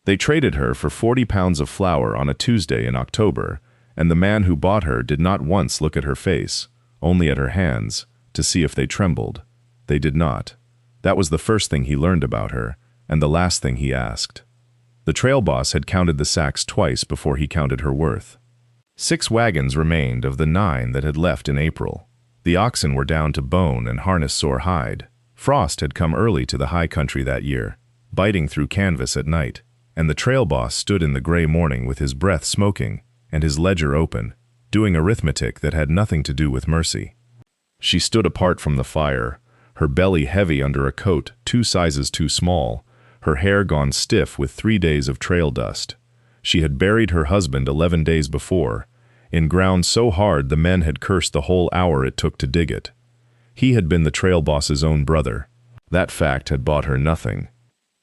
They traded her for 40 pounds of flour on a Tuesday in October, and the man who bought her did not once look at her face, only at her hands, to see if they trembled. They did not. That was the first thing he learned about her, and the last thing he asked. The trail boss had counted the sacks twice before he counted her worth. 6 wagons remained of the 9 that had left in April. The oxen were down to bone and harness-sore hide. Frost had come early to the high country that year, biting through canvas at night, and the trail boss stood in the gray morning with his breath smoking and his ledger open, doing arithmetic that had nothing to do with mercy. She stood apart from the fire, her belly heavy under a coat 2 sizes too small, her hair gone stiff with 3 days of trail dust. She had buried her husband 11 days before, in ground so hard the men had cursed the whole hour it took to dig it. He had been the trail boss's own brother. That fact had bought her nothing.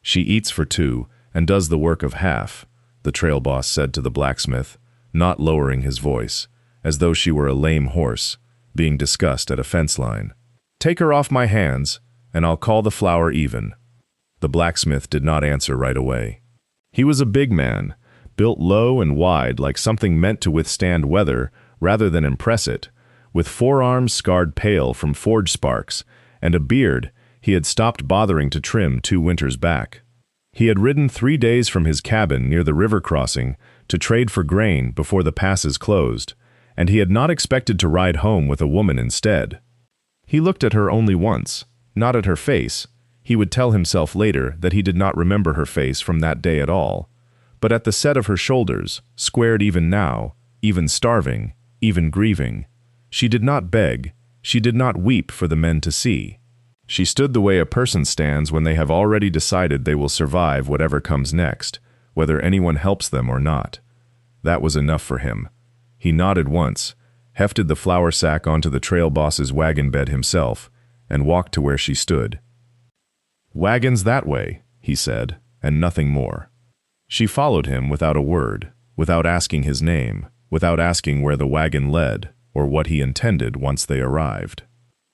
She eats for 2 and does the work of half, the trail boss said to the blacksmith, not lowering his voice, as though she were a lame horse, being discussed at a fence line. Take her off my hands, and I'll call the flour even. The blacksmith did not answer right away. He was a big man, built low and wide like something meant to withstand weather rather than impress it, with forearms scarred pale from forge sparks, and a beard he had stopped bothering to trim 2 winters back. He had ridden 3 days from his cabin near the river crossing to trade for grain before the passes closed, and he had not expected to ride home with a woman instead. He looked at her only once, not at her face. He would tell himself later that he did not remember her face from that day at all, but at the set of her shoulders, squared even now, even starving, even grieving. She did not beg, she did not weep for the men to see. She stood the way a person stands when they have already decided they will survive whatever comes next, whether anyone helps them or not. That was enough for him. He nodded once, hefted the flour sack onto the trail boss's wagon bed himself, and walked to where she stood. "Wagons that way," he said, and nothing more. She followed him without a word, without asking his name, without asking where the wagon led, or what he intended once they arrived.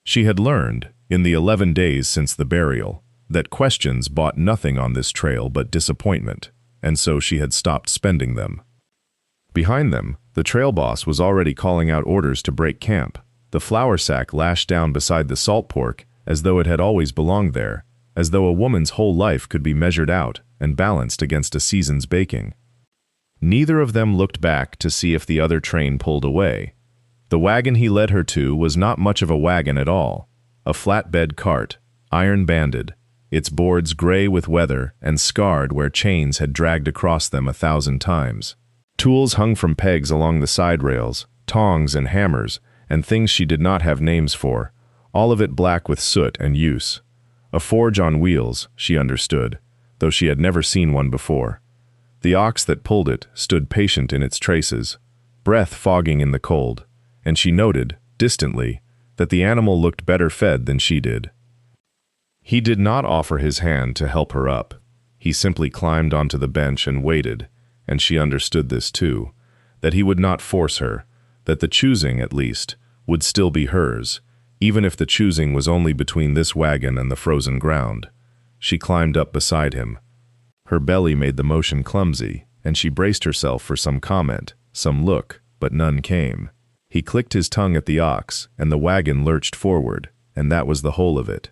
She had learned, in the 11 days since the burial, that questions bought nothing on this trail but disappointment, and so she had stopped spending them. Behind them, the trail boss was already calling out orders to break camp. The flour sack lashed down beside the salt pork as though it had always belonged there, as though a woman's whole life could be measured out and balanced against a season's baking. Neither of them looked back to see if the other train pulled away. The wagon he led her to was not much of a wagon at all, a flatbed cart, iron-banded, its boards gray with weather and scarred where chains had dragged across them 1,000 times. Tools hung from pegs along the side rails, tongs and hammers, and things she did not have names for, all of it black with soot and use. A forge on wheels, she understood, though she had never seen one before. The ox that pulled it stood patient in its traces, breath fogging in the cold, and she noted, distantly, that the animal looked better fed than she did. He did not offer his hand to help her up. He simply climbed onto the bench and waited, and she understood this too, that he would not force her, that the choosing, at least, would still be hers, even if the choosing was only between this wagon and the frozen ground. She climbed up beside him. Her belly made the motion clumsy, and she braced herself for some comment, some look, but none came. He clicked his tongue at the ox, and the wagon lurched forward, and that was the whole of it.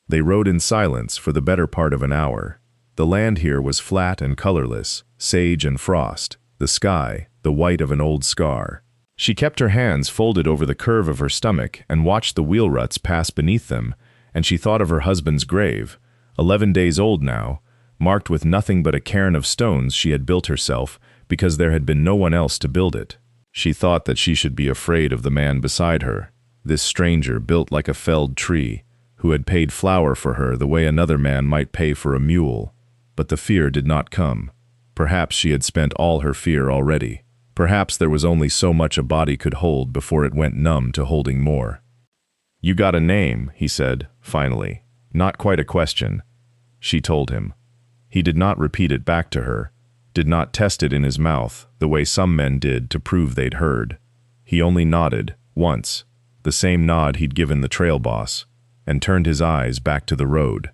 They rode in silence for the better part of an hour. The land here was flat and colorless, sage and frost, the sky, the white of an old scar. She kept her hands folded over the curve of her stomach and watched the wheel ruts pass beneath them, and she thought of her husband's grave, 11 days old now, marked with nothing but a cairn of stones she had built herself because there had been no one else to build it. She thought that she should be afraid of the man beside her, this stranger built like a felled tree, who had paid flour for her the way another man might pay for a mule. But the fear did not come. Perhaps she had spent all her fear already. Perhaps there was only so much a body could hold before it went numb to holding more. "You got a name," he said, finally. Not quite a question. She told him. He did not repeat it back to her, did not test it in his mouth the way some men did to prove they'd heard. He only nodded, once, the same nod he'd given the trail boss, and turned his eyes back to the road.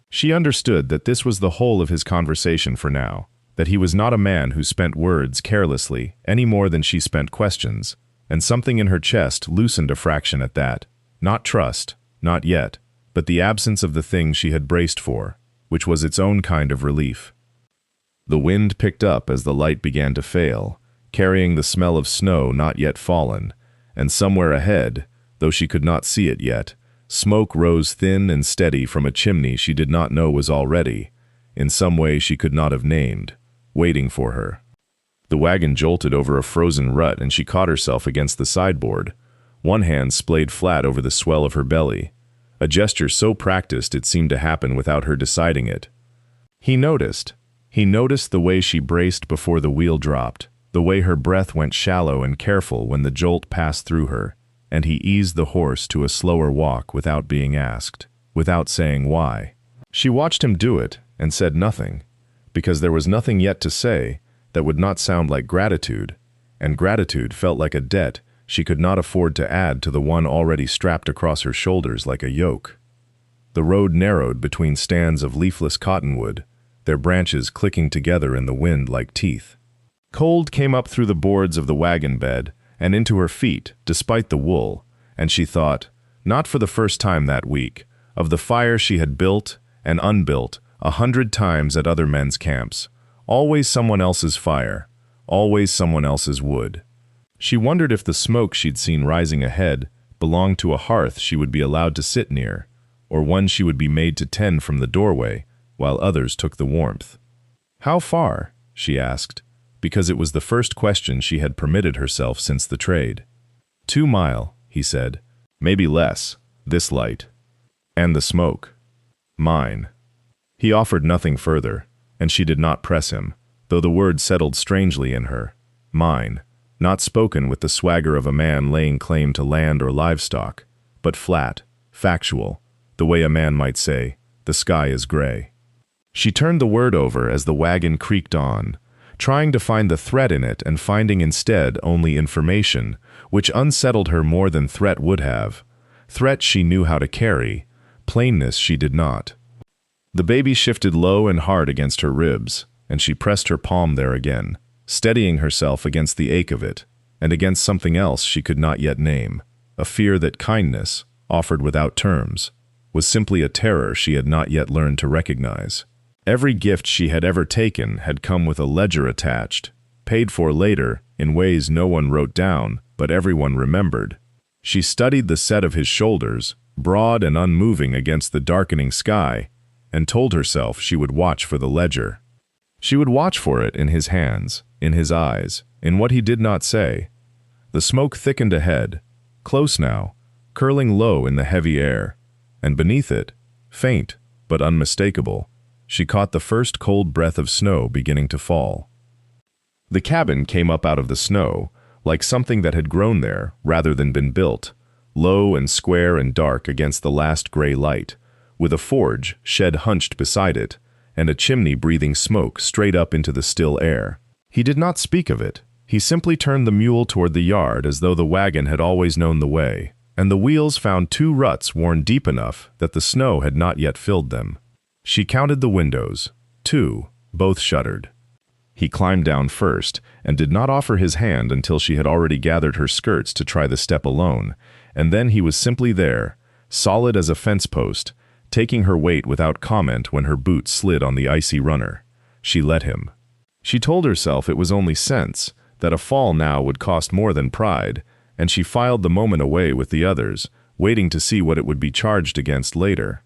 She understood that this was the whole of his conversation for now, that he was not a man who spent words carelessly any more than she spent questions, and something in her chest loosened a fraction at that. Not trust, not yet, but the absence of the thing she had braced for, which was its own kind of relief. The wind picked up as the light began to fail, carrying the smell of snow not yet fallen, and somewhere ahead, though she could not see it yet, smoke rose thin and steady from a chimney she did not know was already, in some way she could not have named, waiting for her. The wagon jolted over a frozen rut and she caught herself against the sideboard. One hand splayed flat over the swell of her belly, a gesture so practiced it seemed to happen without her deciding it. He noticed the way she braced before the wheel dropped, the way her breath went shallow and careful when the jolt passed through her, and he eased the horse to a slower walk without being asked, without saying why. She watched him do it and said nothing, because there was nothing yet to say that would not sound like gratitude, and gratitude felt like a debt she could not afford to add to the one already strapped across her shoulders like a yoke. The road narrowed between stands of leafless cottonwood, their branches clicking together in the wind like teeth. Cold came up through the boards of the wagon bed and into her feet, despite the wool, and she thought, not for the first time that week, of the fire she had built and unbuilt 100 times at other men's camps. Always someone else's fire, always someone else's wood. She wondered if the smoke she'd seen rising ahead belonged to a hearth she would be allowed to sit near, or one she would be made to tend from the doorway, while others took the warmth. How far? She asked, because it was the first question she had permitted herself since the trade. 2 miles, he said. Maybe less, this light. And the smoke. Mine. He offered nothing further, and she did not press him, though the word settled strangely in her. Mine. Not spoken with the swagger of a man laying claim to land or livestock, but flat, factual, the way a man might say, the sky is gray. She turned the word over as the wagon creaked on, trying to find the threat in it and finding instead only information, which unsettled her more than threat would have. Threat she knew how to carry, plainness she did not. The baby shifted low and hard against her ribs, and she pressed her palm there again, steadying herself against the ache of it, and against something else she could not yet name, a fear that kindness, offered without terms, was simply a terror she had not yet learned to recognize. Every gift she had ever taken had come with a ledger attached, paid for later in ways no one wrote down, but everyone remembered. She studied the set of his shoulders, broad and unmoving against the darkening sky, and told herself she would watch for the ledger. She would watch for it in his hands, in his eyes, in what he did not say. The smoke thickened ahead, close now, curling low in the heavy air, and beneath it, faint but unmistakable, she caught the first cold breath of snow beginning to fall. The cabin came up out of the snow, like something that had grown there rather than been built, low and square and dark against the last gray light, with a forge shed hunched beside it, and a chimney breathing smoke straight up into the still air. He did not speak of it. He simply turned the mule toward the yard as though the wagon had always known the way, and the wheels found 2 ruts worn deep enough that the snow had not yet filled them. She counted the windows, 2, both shuttered. He climbed down first, and did not offer his hand until she had already gathered her skirts to try the step alone, and then he was simply there, solid as a fence post, taking her weight without comment when her boot slid on the icy runner. She let him. She told herself it was only sense, that a fall now would cost more than pride, and she filed the moment away with the others, waiting to see what it would be charged against later.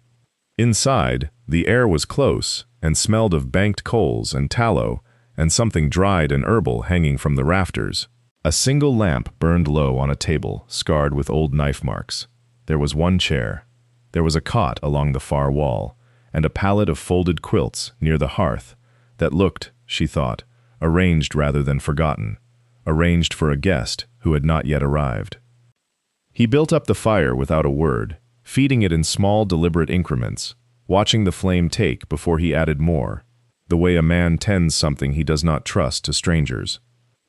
Inside, the air was close, and smelled of banked coals and tallow, and something dried and herbal hanging from the rafters. A single lamp burned low on a table, scarred with old knife marks. There was 1 chair. There was a cot along the far wall, and a pallet of folded quilts near the hearth that looked, she thought, arranged rather than forgotten, arranged for a guest who had not yet arrived. He built up the fire without a word, feeding it in small deliberate increments, watching the flame take before he added more, the way a man tends something he does not trust to strangers.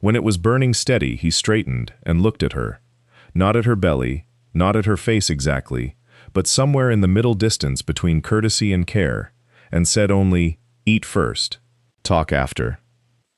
When it was burning steady, he straightened and looked at her, not at her belly, not at her face exactly, but somewhere in the middle distance between courtesy and care, and said only, "Eat first. Talk after."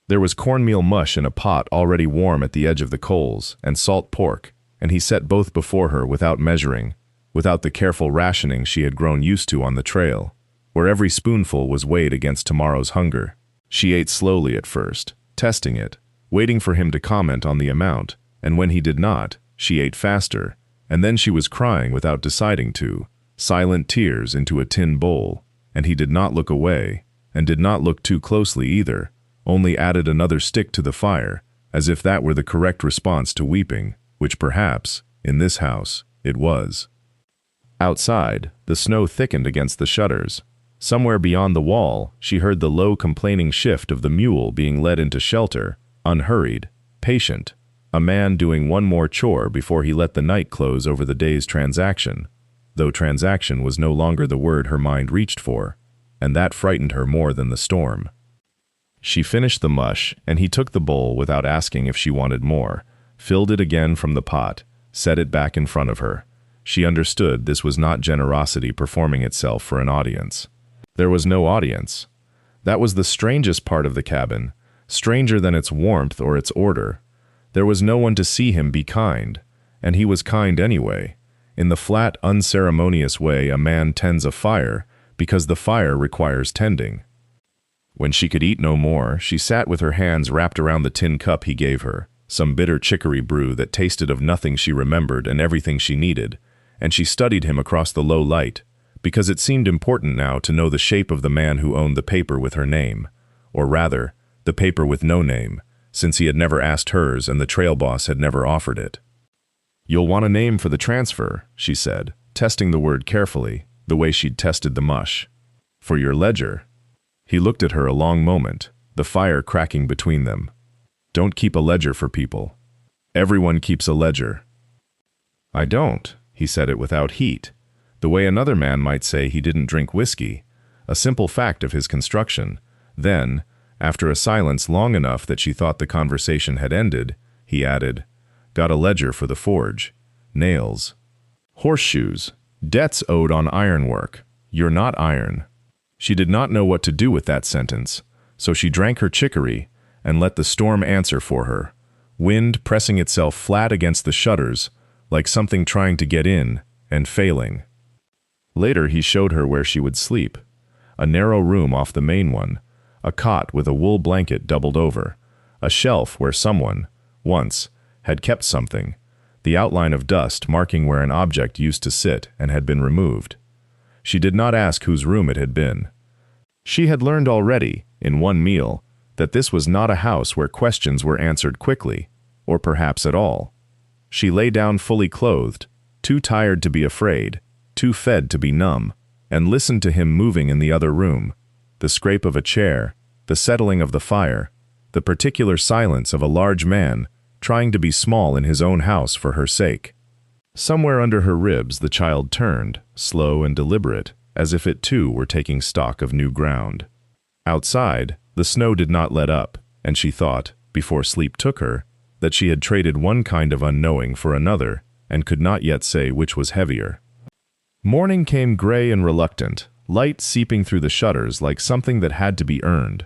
There was cornmeal mush in a pot already warm at the edge of the coals, and salt pork, and he set both before her without measuring, without the careful rationing she had grown used to on the trail, where every spoonful was weighed against tomorrow's hunger. She ate slowly at first, testing it, waiting for him to comment on the amount, and when he did not, she ate faster, and then she was crying without deciding to, silent tears into a tin bowl, and he did not look away, and did not look too closely either, only added another stick to the fire, as if that were the correct response to weeping, which perhaps, in this house, it was. Outside, the snow thickened against the shutters. Somewhere beyond the wall, she heard the low complaining shift of the mule being led into shelter, unhurried, patient, a man doing one more chore before he let the night close over the day's transaction, though transaction was no longer the word her mind reached for, and that frightened her more than the storm. She finished the mush, and he took the bowl without asking if she wanted more, filled it again from the pot, set it back in front of her. She understood this was not generosity performing itself for an audience. There was no audience. That was the strangest part of the cabin, stranger than its warmth or its order. There was no one to see him be kind, and he was kind anyway, in the flat, unceremonious way a man tends a fire because the fire requires tending. When she could eat no more, she sat with her hands wrapped around the tin cup he gave her, some bitter chicory brew that tasted of nothing she remembered and everything she needed, and she studied him across the low light, because it seemed important now to know the shape of the man who owned the paper with her name, or rather, the paper with no name, since he had never asked hers and the trail boss had never offered it. "You'll want a name for the transfer," she said, testing the word carefully, the way she'd tested the mush. "For your ledger." He looked at her a long moment, the fire cracking between them. "Don't keep a ledger for people. Everyone keeps a ledger." "I don't." He said it without heat, the way another man might say he didn't drink whiskey, a simple fact of his construction. Then, after a silence long enough that she thought the conversation had ended, he added, "Got a ledger for the forge. Nails. Horseshoes. Debts owed on ironwork. You're not iron." She did not know what to do with that sentence, so she drank her chicory and let the storm answer for her, wind pressing itself flat against the shutters, like something trying to get in and failing. Later he showed her where she would sleep, a narrow room off the main one, a cot with a wool blanket doubled over, a shelf where someone, once, had kept something, the outline of dust marking where an object used to sit and had been removed. She did not ask whose room it had been. She had learned already, in one meal, that this was not a house where questions were answered quickly, or perhaps at all. She lay down fully clothed, too tired to be afraid, too fed to be numb, and listened to him moving in the other room, the scrape of a chair, the settling of the fire, the particular silence of a large man trying to be small in his own house for her sake. Somewhere under her ribs the child turned, slow and deliberate, as if it too were taking stock of new ground. Outside, the snow did not let up, and she thought, before sleep took her, that she had traded one kind of unknowing for another, and could not yet say which was heavier. Morning came gray and reluctant, light seeping through the shutters like something that had to be earned.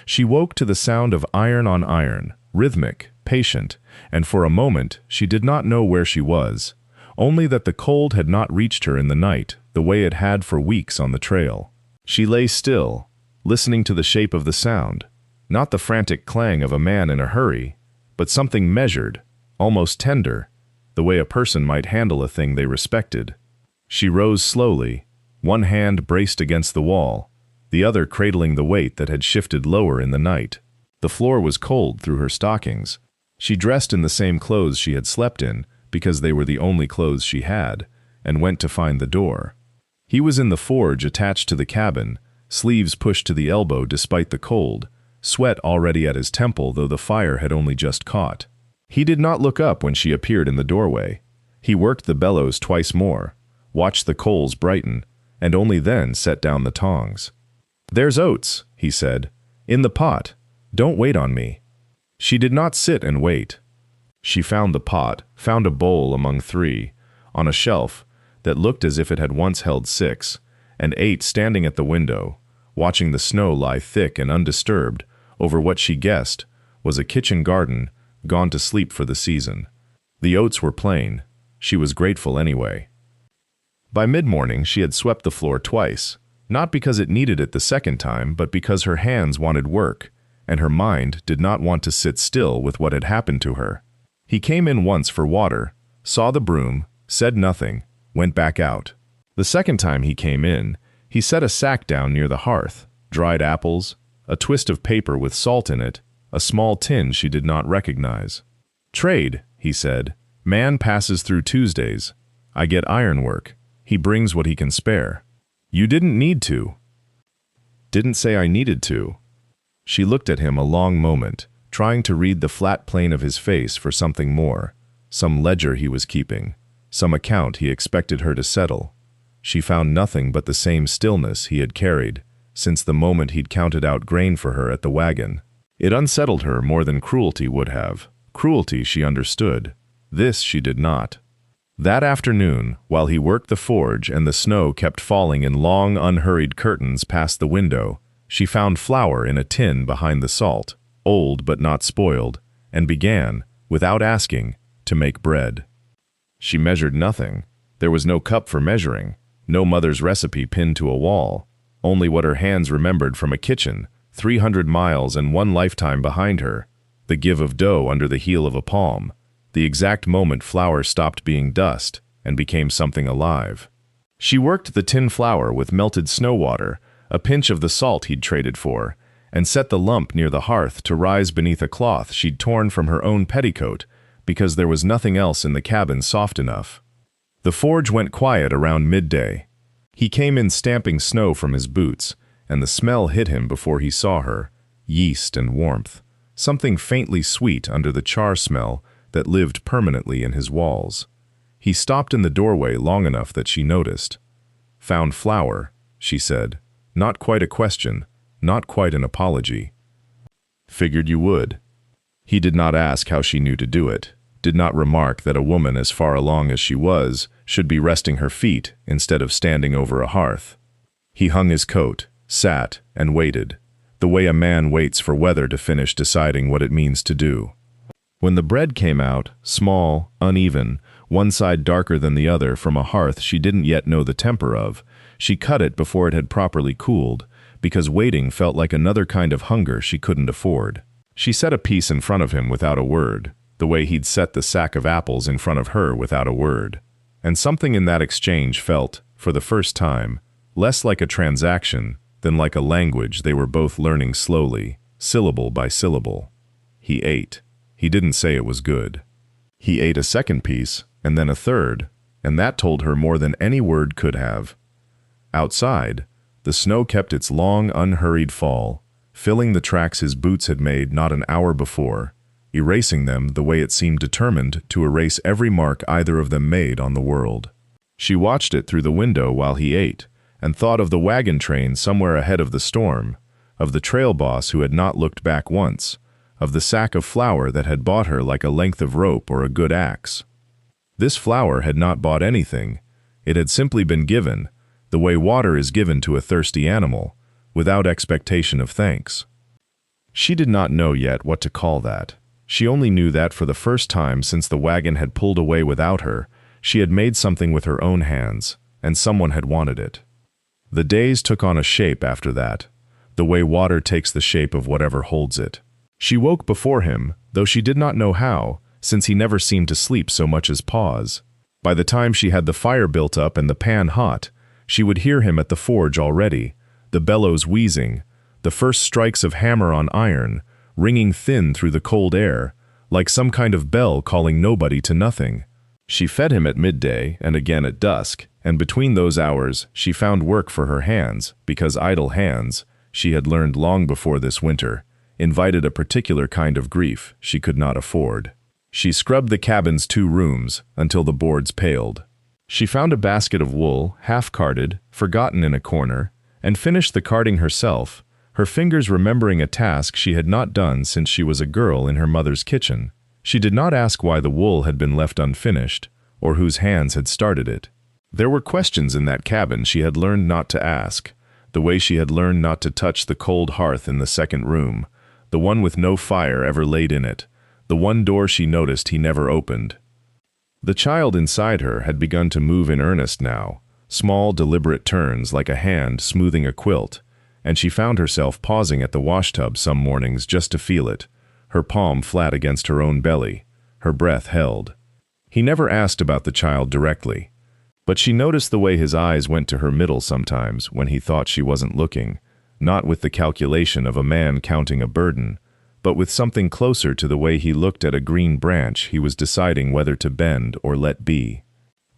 She woke to the sound of iron on iron, rhythmic, patient, and for a moment she did not know where she was, only that the cold had not reached her in the night the way it had for weeks on the trail. She lay still, listening to the shape of the sound, not the frantic clang of a man in a hurry, but something measured, almost tender, the way a person might handle a thing they respected. She rose slowly, one hand braced against the wall, the other cradling the weight that had shifted lower in the night. The floor was cold through her stockings. She dressed in the same clothes she had slept in, because they were the only clothes she had, and went to find the door. He was in the forge attached to the cabin, sleeves pushed to the elbow despite the cold, sweat already at his temple though the fire had only just caught. He did not look up when she appeared in the doorway. He worked the bellows twice more, watched the coals brighten, and only then set down the tongs. "There's oats," he said, "in the pot. Don't wait on me." She did not sit and wait. She found the pot, found a bowl among 3, on a shelf that looked as if it had once held 6, and ate standing at the window, watching the snow lie thick and undisturbed, over what she guessed was a kitchen garden gone to sleep for the season. The oats were plain. She was grateful anyway. By mid-morning, she had swept the floor twice, not because it needed it the second time, but because her hands wanted work, and her mind did not want to sit still with what had happened to her. He came in once for water, saw the broom, said nothing, went back out. The second time he came in, he set a sack down near the hearth, dried apples, a twist of paper with salt in it, a small tin she did not recognize. "Trade," he said. "Man passes through Tuesdays. I get ironwork. He brings what he can spare." "You didn't need to." "Didn't say I needed to." She looked at him a long moment, trying to read the flat plane of his face for something more, some ledger he was keeping, some account he expected her to settle. She found nothing but the same stillness he had carried since the moment he'd counted out grain for her at the wagon. It unsettled her more than cruelty would have. Cruelty she understood. This she did not. That afternoon, while he worked the forge and the snow kept falling in long, unhurried curtains past the window, she found flour in a tin behind the salt, old but not spoiled, and began, without asking, to make bread. She measured nothing. There was no cup for measuring, no mother's recipe pinned to a wall, only what her hands remembered from a kitchen, 300 miles and one lifetime behind her, the give of dough under the heel of a palm, the exact moment flour stopped being dust and became something alive. She worked the tin flour with melted snow water, a pinch of the salt he'd traded for, and set the lump near the hearth to rise beneath a cloth she'd torn from her own petticoat because there was nothing else in the cabin soft enough. The forge went quiet around midday. He came in stamping snow from his boots, and the smell hit him before he saw her, yeast and warmth, something faintly sweet under the char smell that lived permanently in his walls. He stopped in the doorway long enough that she noticed. "Found flour," she said. Not quite a question, not quite an apology. "Figured you would." He did not ask how she knew to do it, did not remark that a woman as far along as she was should be resting her feet instead of standing over a hearth. He hung his coat, sat, and waited, the way a man waits for weather to finish deciding what it means to do. When the bread came out, small, uneven, one side darker than the other from a hearth she didn't yet know the temper of, she cut it before it had properly cooled, because waiting felt like another kind of hunger she couldn't afford. She set a piece in front of him without a word, the way he'd set the sack of apples in front of her without a word. And something in that exchange felt, for the first time, less like a transaction than like a language they were both learning slowly, syllable by syllable. He ate. He didn't say it was good. He ate a second piece, and then a third, and that told her more than any word could have. Outside, the snow kept its long, unhurried fall, filling the tracks his boots had made not an hour before, erasing them the way it seemed determined to erase every mark either of them made on the world. She watched it through the window while he ate, and thought of the wagon train somewhere ahead of the storm, of the trail boss who had not looked back once, of the sack of flour that had bought her like a length of rope or a good axe. This flour had not bought anything. It had simply been given, the way water is given to a thirsty animal, without expectation of thanks. She did not know yet what to call that. She only knew that for the first time since the wagon had pulled away without her, she had made something with her own hands, and someone had wanted it. The days took on a shape after that, the way water takes the shape of whatever holds it. She woke before him, though she did not know how, since he never seemed to sleep so much as pause. By the time she had the fire built up and the pan hot, she would hear him at the forge already, the bellows wheezing, the first strikes of hammer on iron, ringing thin through the cold air, like some kind of bell calling nobody to nothing. She fed him at midday and again at dusk, and between those hours she found work for her hands, because idle hands, she had learned long before this winter, invited a particular kind of grief she could not afford. She scrubbed the cabin's 2 rooms until the boards paled. She found a basket of wool, half-carded, forgotten in a corner, and finished the carding herself, her fingers remembering a task she had not done since she was a girl in her mother's kitchen. She did not ask why the wool had been left unfinished, or whose hands had started it. There were questions in that cabin she had learned not to ask, the way she had learned not to touch the cold hearth in the second room, the one with no fire ever laid in it, the one door she noticed he never opened. The child inside her had begun to move in earnest now, small, deliberate turns like a hand smoothing a quilt, and she found herself pausing at the washtub some mornings just to feel it, her palm flat against her own belly, her breath held. He never asked about the child directly, but she noticed the way his eyes went to her middle sometimes when he thought she wasn't looking, not with the calculation of a man counting a burden, but with something closer to the way he looked at a green branch he was deciding whether to bend or let be.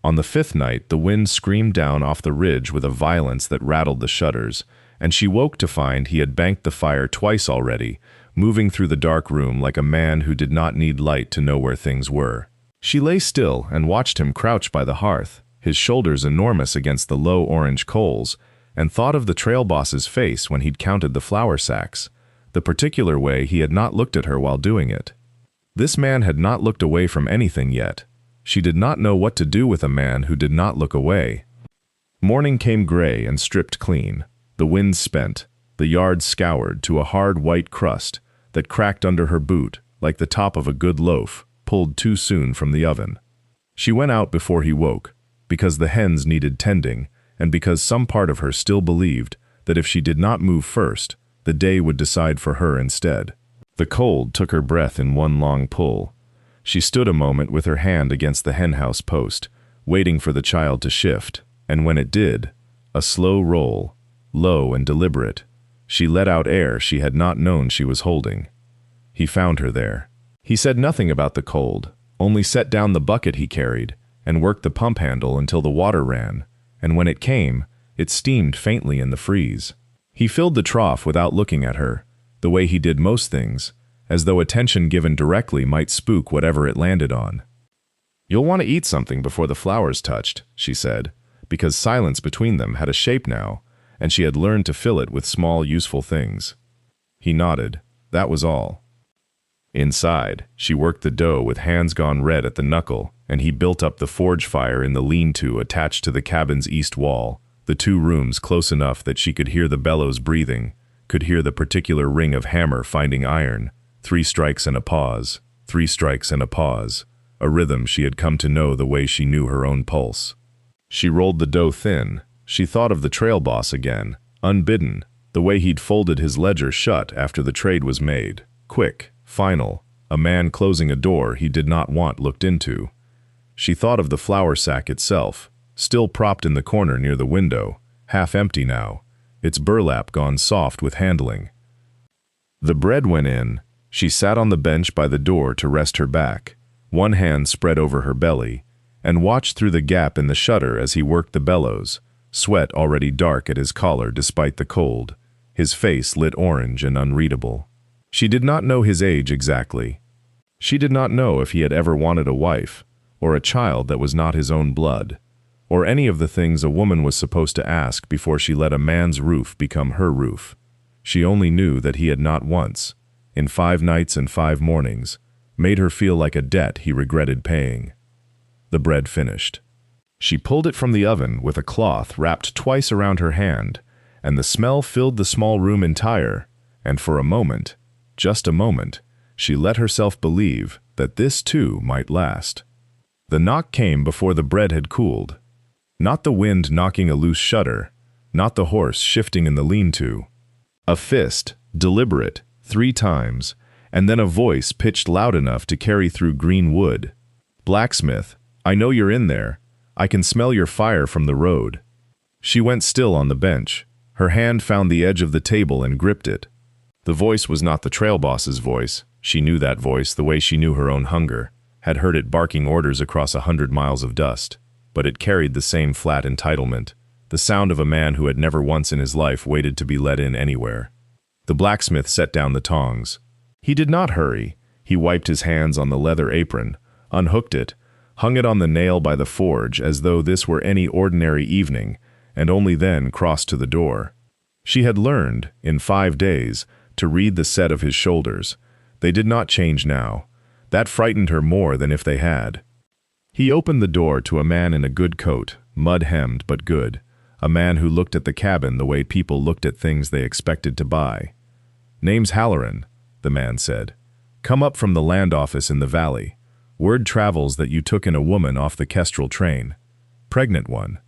On the 5th night, the wind screamed down off the ridge with a violence that rattled the shutters, and she woke to find he had banked the fire twice already, moving through the dark room like a man who did not need light to know where things were. She lay still and watched him crouch by the hearth, his shoulders enormous against the low orange coals, and thought of the trail boss's face when he'd counted the flour sacks, the particular way he had not looked at her while doing it. This man had not looked away from anything yet. She did not know what to do with a man who did not look away. Morning came gray and stripped clean, the wind spent, the yard scoured to a hard white crust that cracked under her boot like the top of a good loaf pulled too soon from the oven. She went out before he woke, because the hens needed tending, and because some part of her still believed that if she did not move first, the day would decide for her instead. The cold took her breath in one long pull. She stood a moment with her hand against the henhouse post, waiting for the child to shift, and when it did, a slow roll, low and deliberate, she let out air she had not known she was holding. He found her there. He said nothing about the cold, only set down the bucket he carried and worked the pump handle until the water ran, and when it came, it steamed faintly in the freeze. He filled the trough without looking at her, the way he did most things, as though attention given directly might spook whatever it landed on. "You'll want to eat something before the flowers touched," she said, because silence between them had a shape now, and she had learned to fill it with small, useful things. He nodded. That was all. Inside, she worked the dough with hands gone red at the knuckle, and he built up the forge fire in the lean-to attached to the cabin's east wall, the 2 rooms close enough that she could hear the bellows breathing, could hear the particular ring of hammer finding iron, 3 strikes and a pause, 3 strikes and a pause, a rhythm she had come to know the way she knew her own pulse. She rolled the dough thin. She thought of the trail boss again, unbidden, the way he'd folded his ledger shut after the trade was made, quick, final, a man closing a door he did not want looked into. She thought of the flour sack itself, still propped in the corner near the window, half empty now, its burlap gone soft with handling. The bread went in. She sat on the bench by the door to rest her back, one hand spread over her belly, and watched through the gap in the shutter as he worked the bellows, sweat already dark at his collar despite the cold, his face lit orange and unreadable. She did not know his age exactly. She did not know if he had ever wanted a wife, or a child that was not his own blood, or any of the things a woman was supposed to ask before she let a man's roof become her roof. She only knew that he had not once, in 5 nights and 5 mornings, made her feel like a debt he regretted paying. The bread finished. She pulled it from the oven with a cloth wrapped twice around her hand, and the smell filled the small room entire, and for a moment, just a moment, she let herself believe that this too might last. The knock came before the bread had cooled. Not the wind knocking a loose shutter, not the horse shifting in the lean-to. A fist, deliberate, 3 times, and then a voice pitched loud enough to carry through green wood. "Blacksmith, I know you're in there. I can smell your fire from the road." She went still on the bench. Her hand found the edge of the table and gripped it. The voice was not the trail boss's voice. She knew that voice the way she knew her own hunger, had heard it barking orders across 100 miles of dust, but it carried the same flat entitlement, the sound of a man who had never once in his life waited to be let in anywhere. The blacksmith set down the tongs. He did not hurry. He wiped his hands on the leather apron, unhooked it, hung it on the nail by the forge as though this were any ordinary evening, and only then crossed to the door. She had learned, in 5 days, to read the set of his shoulders. They did not change now. That frightened her more than if they had. He opened the door to a man in a good coat, mud-hemmed but good, a man who looked at the cabin the way people looked at things they expected to buy. "Name's Halloran. the man said. "Come up from the land office in the valley. Word travels that you took in a woman off the Kestrel train. Pregnant one.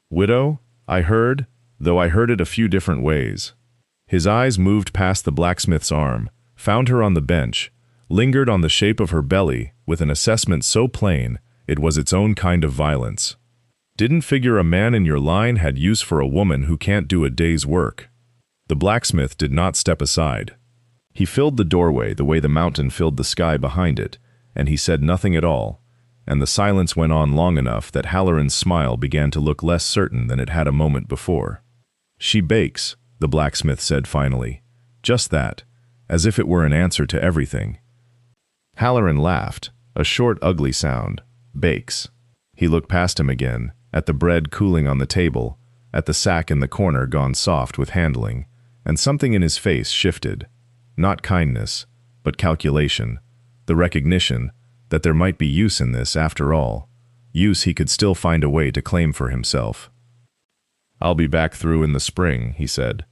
Widow, I heard, though I heard it a few different ways." His eyes moved past the blacksmith's arm, found her on the bench, lingered on the shape of her belly with an assessment so plain it was its own kind of violence. "Didn't figure a man in your line had use for a woman who can't do a day's work." The blacksmith did not step aside. He filled the doorway the way the mountain filled the sky behind it, and he said nothing at all, and the silence went on long enough that Halloran's smile began to look less certain than it had a moment before. "She bakes," the blacksmith said finally. Just that, as if it were an answer to everything. Halloran laughed, a short, ugly sound. Bakes. He looked past him again, at the bread cooling on the table, at the sack in the corner gone soft with handling, and something in his face shifted. Not kindness, but calculation, the recognition that there might be use in this after all, use he could still find a way to claim for himself. "I'll be back through in the spring," he said.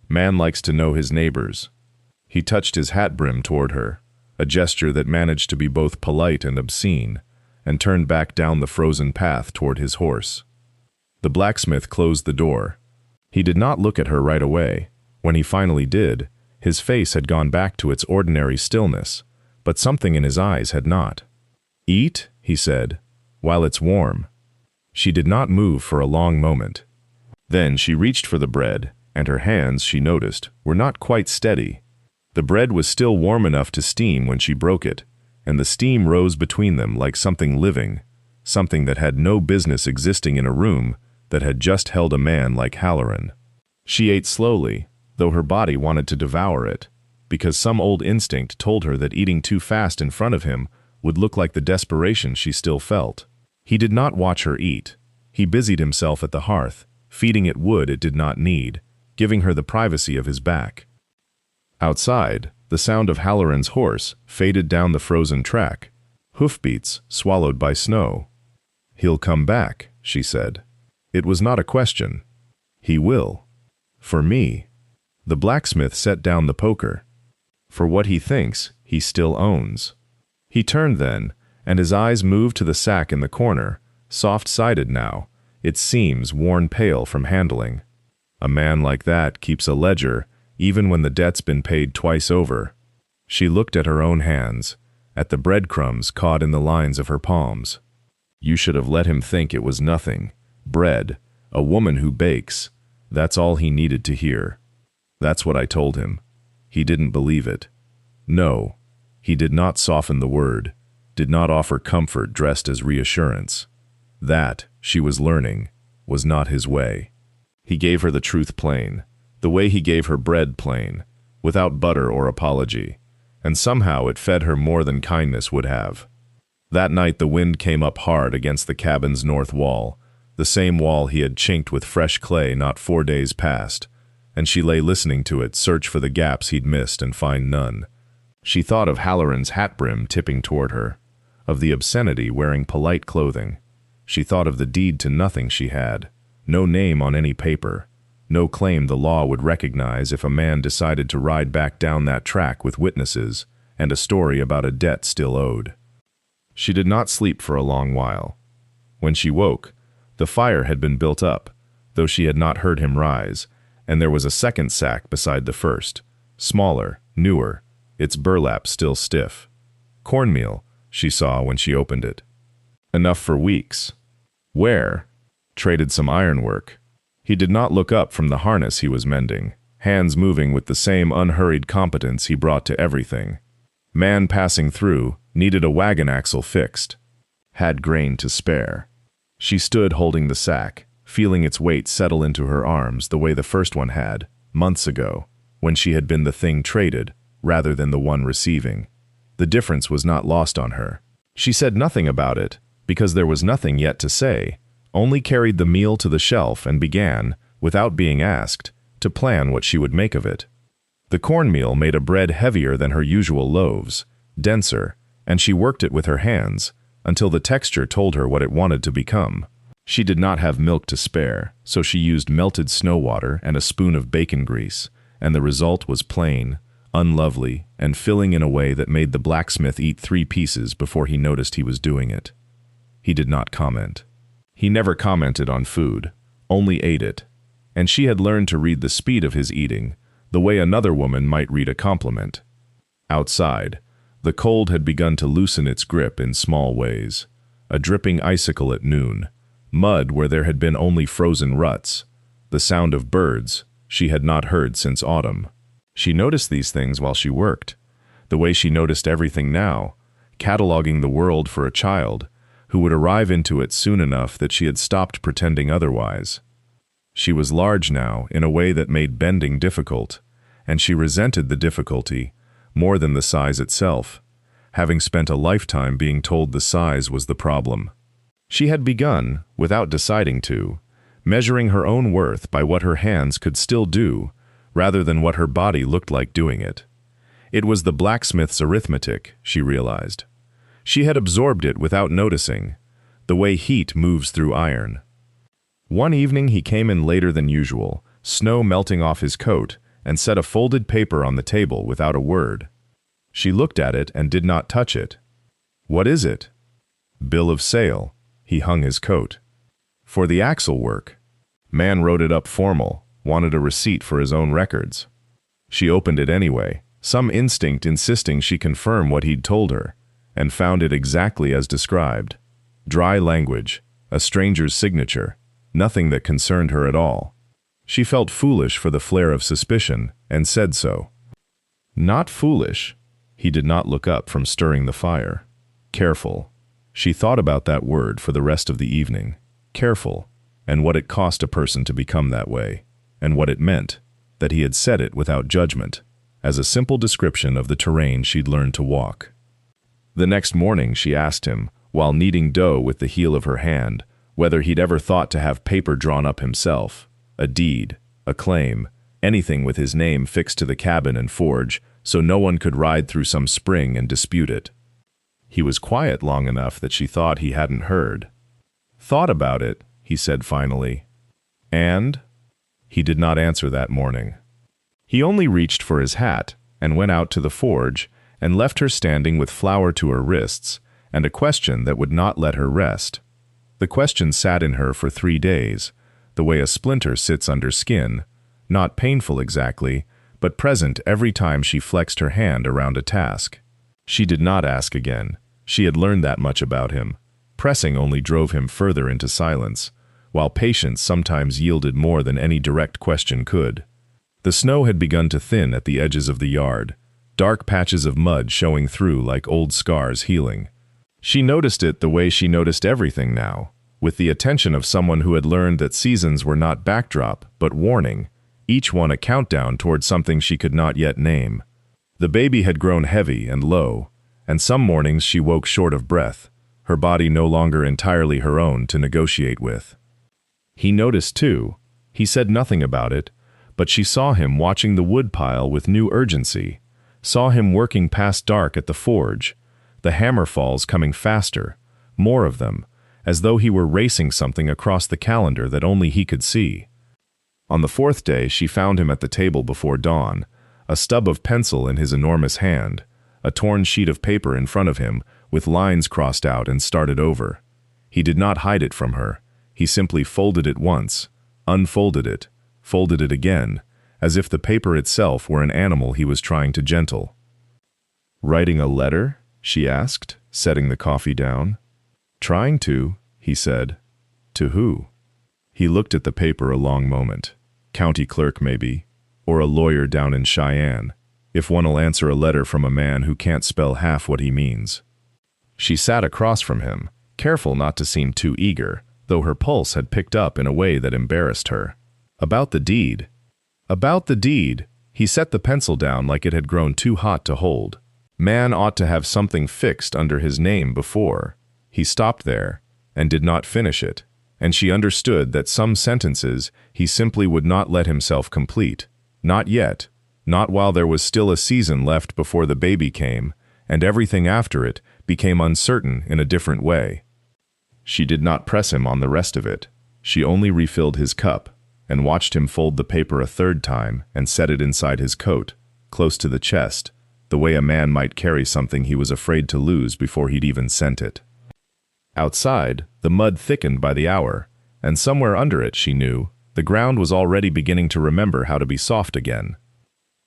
"Man likes to know his neighbors." He touched his hat brim toward her, a gesture that managed to be both polite and obscene, and turned back down the frozen path toward his horse. The blacksmith closed the door. He did not look at her right away. When he finally did, his face had gone back to its ordinary stillness, but something in his eyes had not. "Eat," he said, "while it's warm." She did not move for a long moment. Then she reached for the bread, and her hands, she noticed, were not quite steady. The bread was still warm enough to steam when she broke it, and the steam rose between them like something living, something that had no business existing in a room that had just held a man like Halloran. She ate slowly, though her body wanted to devour it, because some old instinct told her that eating too fast in front of him would look like the desperation she still felt. He did not watch her eat. He busied himself at the hearth, feeding it wood it did not need, giving her the privacy of his back. Outside, the sound of Halloran's horse faded down the frozen track, hoofbeats swallowed by snow. "He'll come back," she said. It was not a question. "He will. For me." The blacksmith set down the poker. "For what he thinks, he still owns." He turned then, and his eyes moved to the sack in the corner, soft-sided now, its seams worn pale from handling. A man like that keeps a ledger even when the debt's been paid twice over. She looked at her own hands, at the breadcrumbs caught in the lines of her palms. You should have let him think it was nothing. Bread, a woman who bakes, that's all he needed to hear. That's what I told him. He didn't believe it. No, he did not soften the word, did not offer comfort dressed as reassurance. That, she was learning, was not his way. He gave her the truth plain, the way he gave her bread plain, without butter or apology, and somehow it fed her more than kindness would have. That night the wind came up hard against the cabin's north wall, the same wall he had chinked with fresh clay not 4 days past, and she lay listening to it search for the gaps he'd missed and find none. She thought of Halloran's hat brim tipping toward her, of the obscenity wearing polite clothing. She thought of the deed to nothing she had, no name on any paper, no claim the law would recognize if a man decided to ride back down that track with witnesses and a story about a debt still owed. She did not sleep for a long while. When she woke, the fire had been built up, though she had not heard him rise, and there was a second sack beside the first, smaller, newer, its burlap still stiff. Cornmeal, she saw when she opened it. Enough for weeks. Where? Traded some ironwork. He did not look up from the harness he was mending, hands moving with the same unhurried competence he brought to everything. Man passing through, needed a wagon axle fixed. Had grain to spare. She stood holding the sack, feeling its weight settle into her arms the way the first one had, months ago, when she had been the thing traded, rather than the one receiving. The difference was not lost on her. She said nothing about it, because there was nothing yet to say, only carried the meal to the shelf and began, without being asked, to plan what she would make of it. The cornmeal made a bread heavier than her usual loaves, denser, and she worked it with her hands, until the texture told her what it wanted to become. She did not have milk to spare, so she used melted snow water and a spoon of bacon grease, and the result was plain, unlovely, and filling in a way that made the blacksmith eat 3 pieces before he noticed he was doing it. He did not comment. He never commented on food, only ate it, and she had learned to read the speed of his eating, the way another woman might read a compliment. Outside, the cold had begun to loosen its grip in small ways. A dripping icicle at noon, mud where there had been only frozen ruts, the sound of birds she had not heard since autumn. She noticed these things while she worked, the way she noticed everything now, cataloging the world for a child who would arrive into it soon enough that she had stopped pretending otherwise. She was large now in a way that made bending difficult, and she resented the difficulty more than the size itself, having spent a lifetime being told the size was the problem. She had begun, without deciding to, measuring her own worth by what her hands could still do, rather than what her body looked like doing it. It was the blacksmith's arithmetic, she realized. She had absorbed it without noticing, the way heat moves through iron. One evening he came in later than usual, snow melting off his coat, and set a folded paper on the table without a word. She looked at it and did not touch it. "What is it?" "Bill of sale." He hung his coat. "For the axle work." Man wrote it up formal, wanted a receipt for his own records. She opened it anyway, some instinct insisting she confirm what he'd told her, and found it exactly as described. Dry language, a stranger's signature, nothing that concerned her at all. She felt foolish for the flare of suspicion, and said so. "Not foolish." He did not look up from stirring the fire. "Careful." She thought about that word for the rest of the evening. Careful, and what it cost a person to become that way, and what it meant, that he had said it without judgment, as a simple description of the terrain she'd learned to walk. The next morning she asked him, while kneading dough with the heel of her hand, whether he'd ever thought to have paper drawn up himself, a deed, a claim, anything with his name fixed to the cabin and forge, so no one could ride through some spring and dispute it. He was quiet long enough that she thought he hadn't heard. "Thought about it," he said finally. "And?" He did not answer that morning. He only reached for his hat and went out to the forge and left her standing with flour to her wrists and a question that would not let her rest. The question sat in her for 3 days, the way a splinter sits under skin, not painful exactly, but present every time she flexed her hand around a task. She did not ask again. She had learned that much about him. Pressing only drove him further into silence, while patience sometimes yielded more than any direct question could. The snow had begun to thin at the edges of the yard, dark patches of mud showing through like old scars healing. She noticed it the way she noticed everything now, with the attention of someone who had learned that seasons were not backdrop, but warning, each one a countdown toward something she could not yet name. The baby had grown heavy and low, and some mornings she woke short of breath, her body no longer entirely her own to negotiate with. He noticed too. He said nothing about it, but she saw him watching the wood pile with new urgency, saw him working past dark at the forge, the hammer falls coming faster, more of them, as though he were racing something across the calendar that only he could see. On the 4th day she found him at the table before dawn, a stub of pencil in his enormous hand, a torn sheet of paper in front of him with lines crossed out and started over. He did not hide it from her. He simply folded it once, unfolded it, folded it again, as if the paper itself were an animal he was trying to gentle. "Writing a letter?" she asked, setting the coffee down. "Trying to," he said. "To who?" He looked at the paper a long moment. County clerk, maybe, or a lawyer down in Cheyenne, if one'll answer a letter from a man who can't spell half what he means. She sat across from him, careful not to seem too eager, though her pulse had picked up in a way that embarrassed her. "About the deed." "About the deed." He set the pencil down like it had grown too hot to hold. Man ought to have something fixed under his name before. He stopped there, and did not finish it, and she understood that some sentences he simply would not let himself complete. Not yet, not while there was still a season left before the baby came, and everything after it became uncertain in a different way. She did not press him on the rest of it. She only refilled his cup, and watched him fold the paper a 3rd time and set it inside his coat, close to the chest, the way a man might carry something he was afraid to lose before he'd even sent it. Outside, the mud thickened by the hour, and somewhere under it, she knew, the ground was already beginning to remember how to be soft again.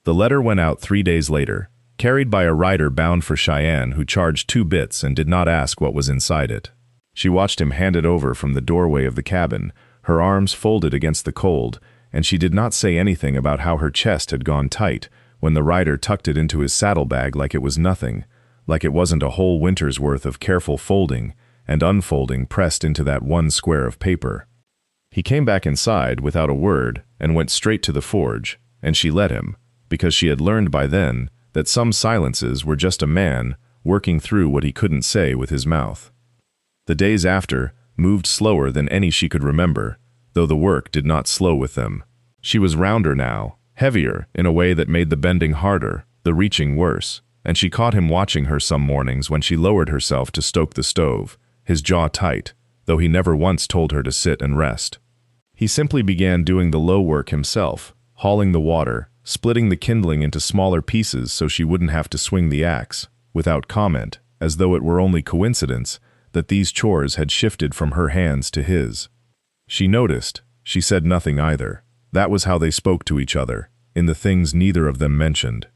The letter went out 3 days later, carried by a rider bound for Cheyenne who charged 2 bits and did not ask what was inside it. She watched him hand it over from the doorway of the cabin, her arms folded against the cold, and she did not say anything about how her chest had gone tight when the rider tucked it into his saddlebag like it was nothing, like it wasn't a whole winter's worth of careful folding and unfolding pressed into that one square of paper. He came back inside without a word and went straight to the forge, and she let him, because she had learned by then that some silences were just a man working through what he couldn't say with his mouth. The days after moved slower than any she could remember, though the work did not slow with them. She was rounder now, heavier in a way that made the bending harder, the reaching worse, and she caught him watching her some mornings when she lowered herself to stoke the stove, his jaw tight, though he never once told her to sit and rest. He simply began doing the low work himself, hauling the water, splitting the kindling into smaller pieces so she wouldn't have to swing the axe, without comment, as though it were only coincidence that these chores had shifted from her hands to his. She noticed, she said nothing either. That was how they spoke to each other, in the things neither of them mentioned.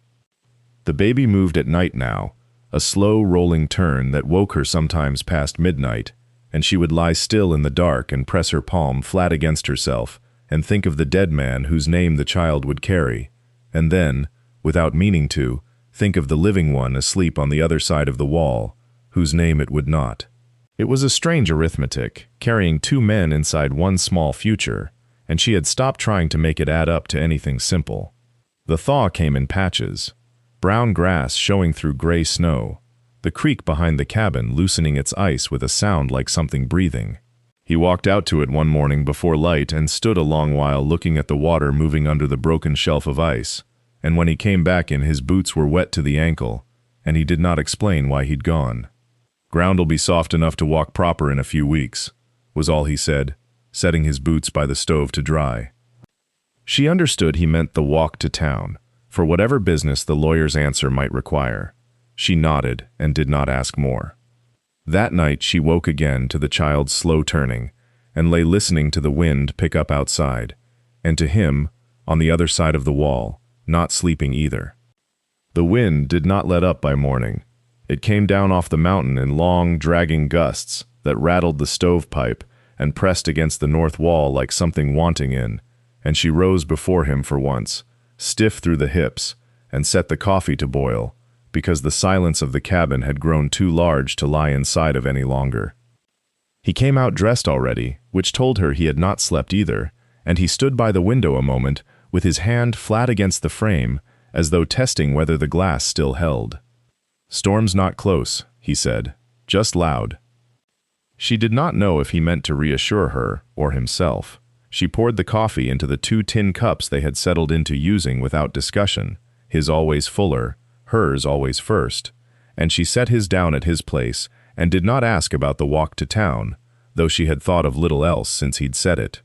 The baby moved at night now, a slow rolling turn that woke her sometimes past midnight, and she would lie still in the dark and press her palm flat against herself and think of the dead man whose name the child would carry, and then, without meaning to, think of the living one asleep on the other side of the wall, whose name it would not. It was a strange arithmetic, carrying 2 men inside one small future, and she had stopped trying to make it add up to anything simple. The thaw came in patches, brown grass showing through gray snow, the creek behind the cabin loosening its ice with a sound like something breathing. He walked out to it one morning before light and stood a long while looking at the water moving under the broken shelf of ice, and when he came back in, his boots were wet to the ankle, and he did not explain why he'd gone. "Ground'll be soft enough to walk proper in a few weeks," was all he said, setting his boots by the stove to dry. She understood he meant the walk to town, for whatever business the lawyer's answer might require. She nodded and did not ask more. That night she woke again to the child's slow turning, and lay listening to the wind pick up outside, and to him, on the other side of the wall, not sleeping either. The wind did not let up by morning. It came down off the mountain in long, dragging gusts that rattled the stovepipe and pressed against the north wall like something wanting in, and she rose before him for once, stiff through the hips, and set the coffee to boil, because the silence of the cabin had grown too large to lie inside of any longer. He came out dressed already, which told her he had not slept either, and he stood by the window a moment with his hand flat against the frame, as though testing whether the glass still held. "Storm's not close," he said, "just loud." She did not know if he meant to reassure her or himself. She poured the coffee into the 2 tin cups they had settled into using without discussion, his always fuller, hers always first, and she set his down at his place and did not ask about the walk to town, though she had thought of little else since he'd said it.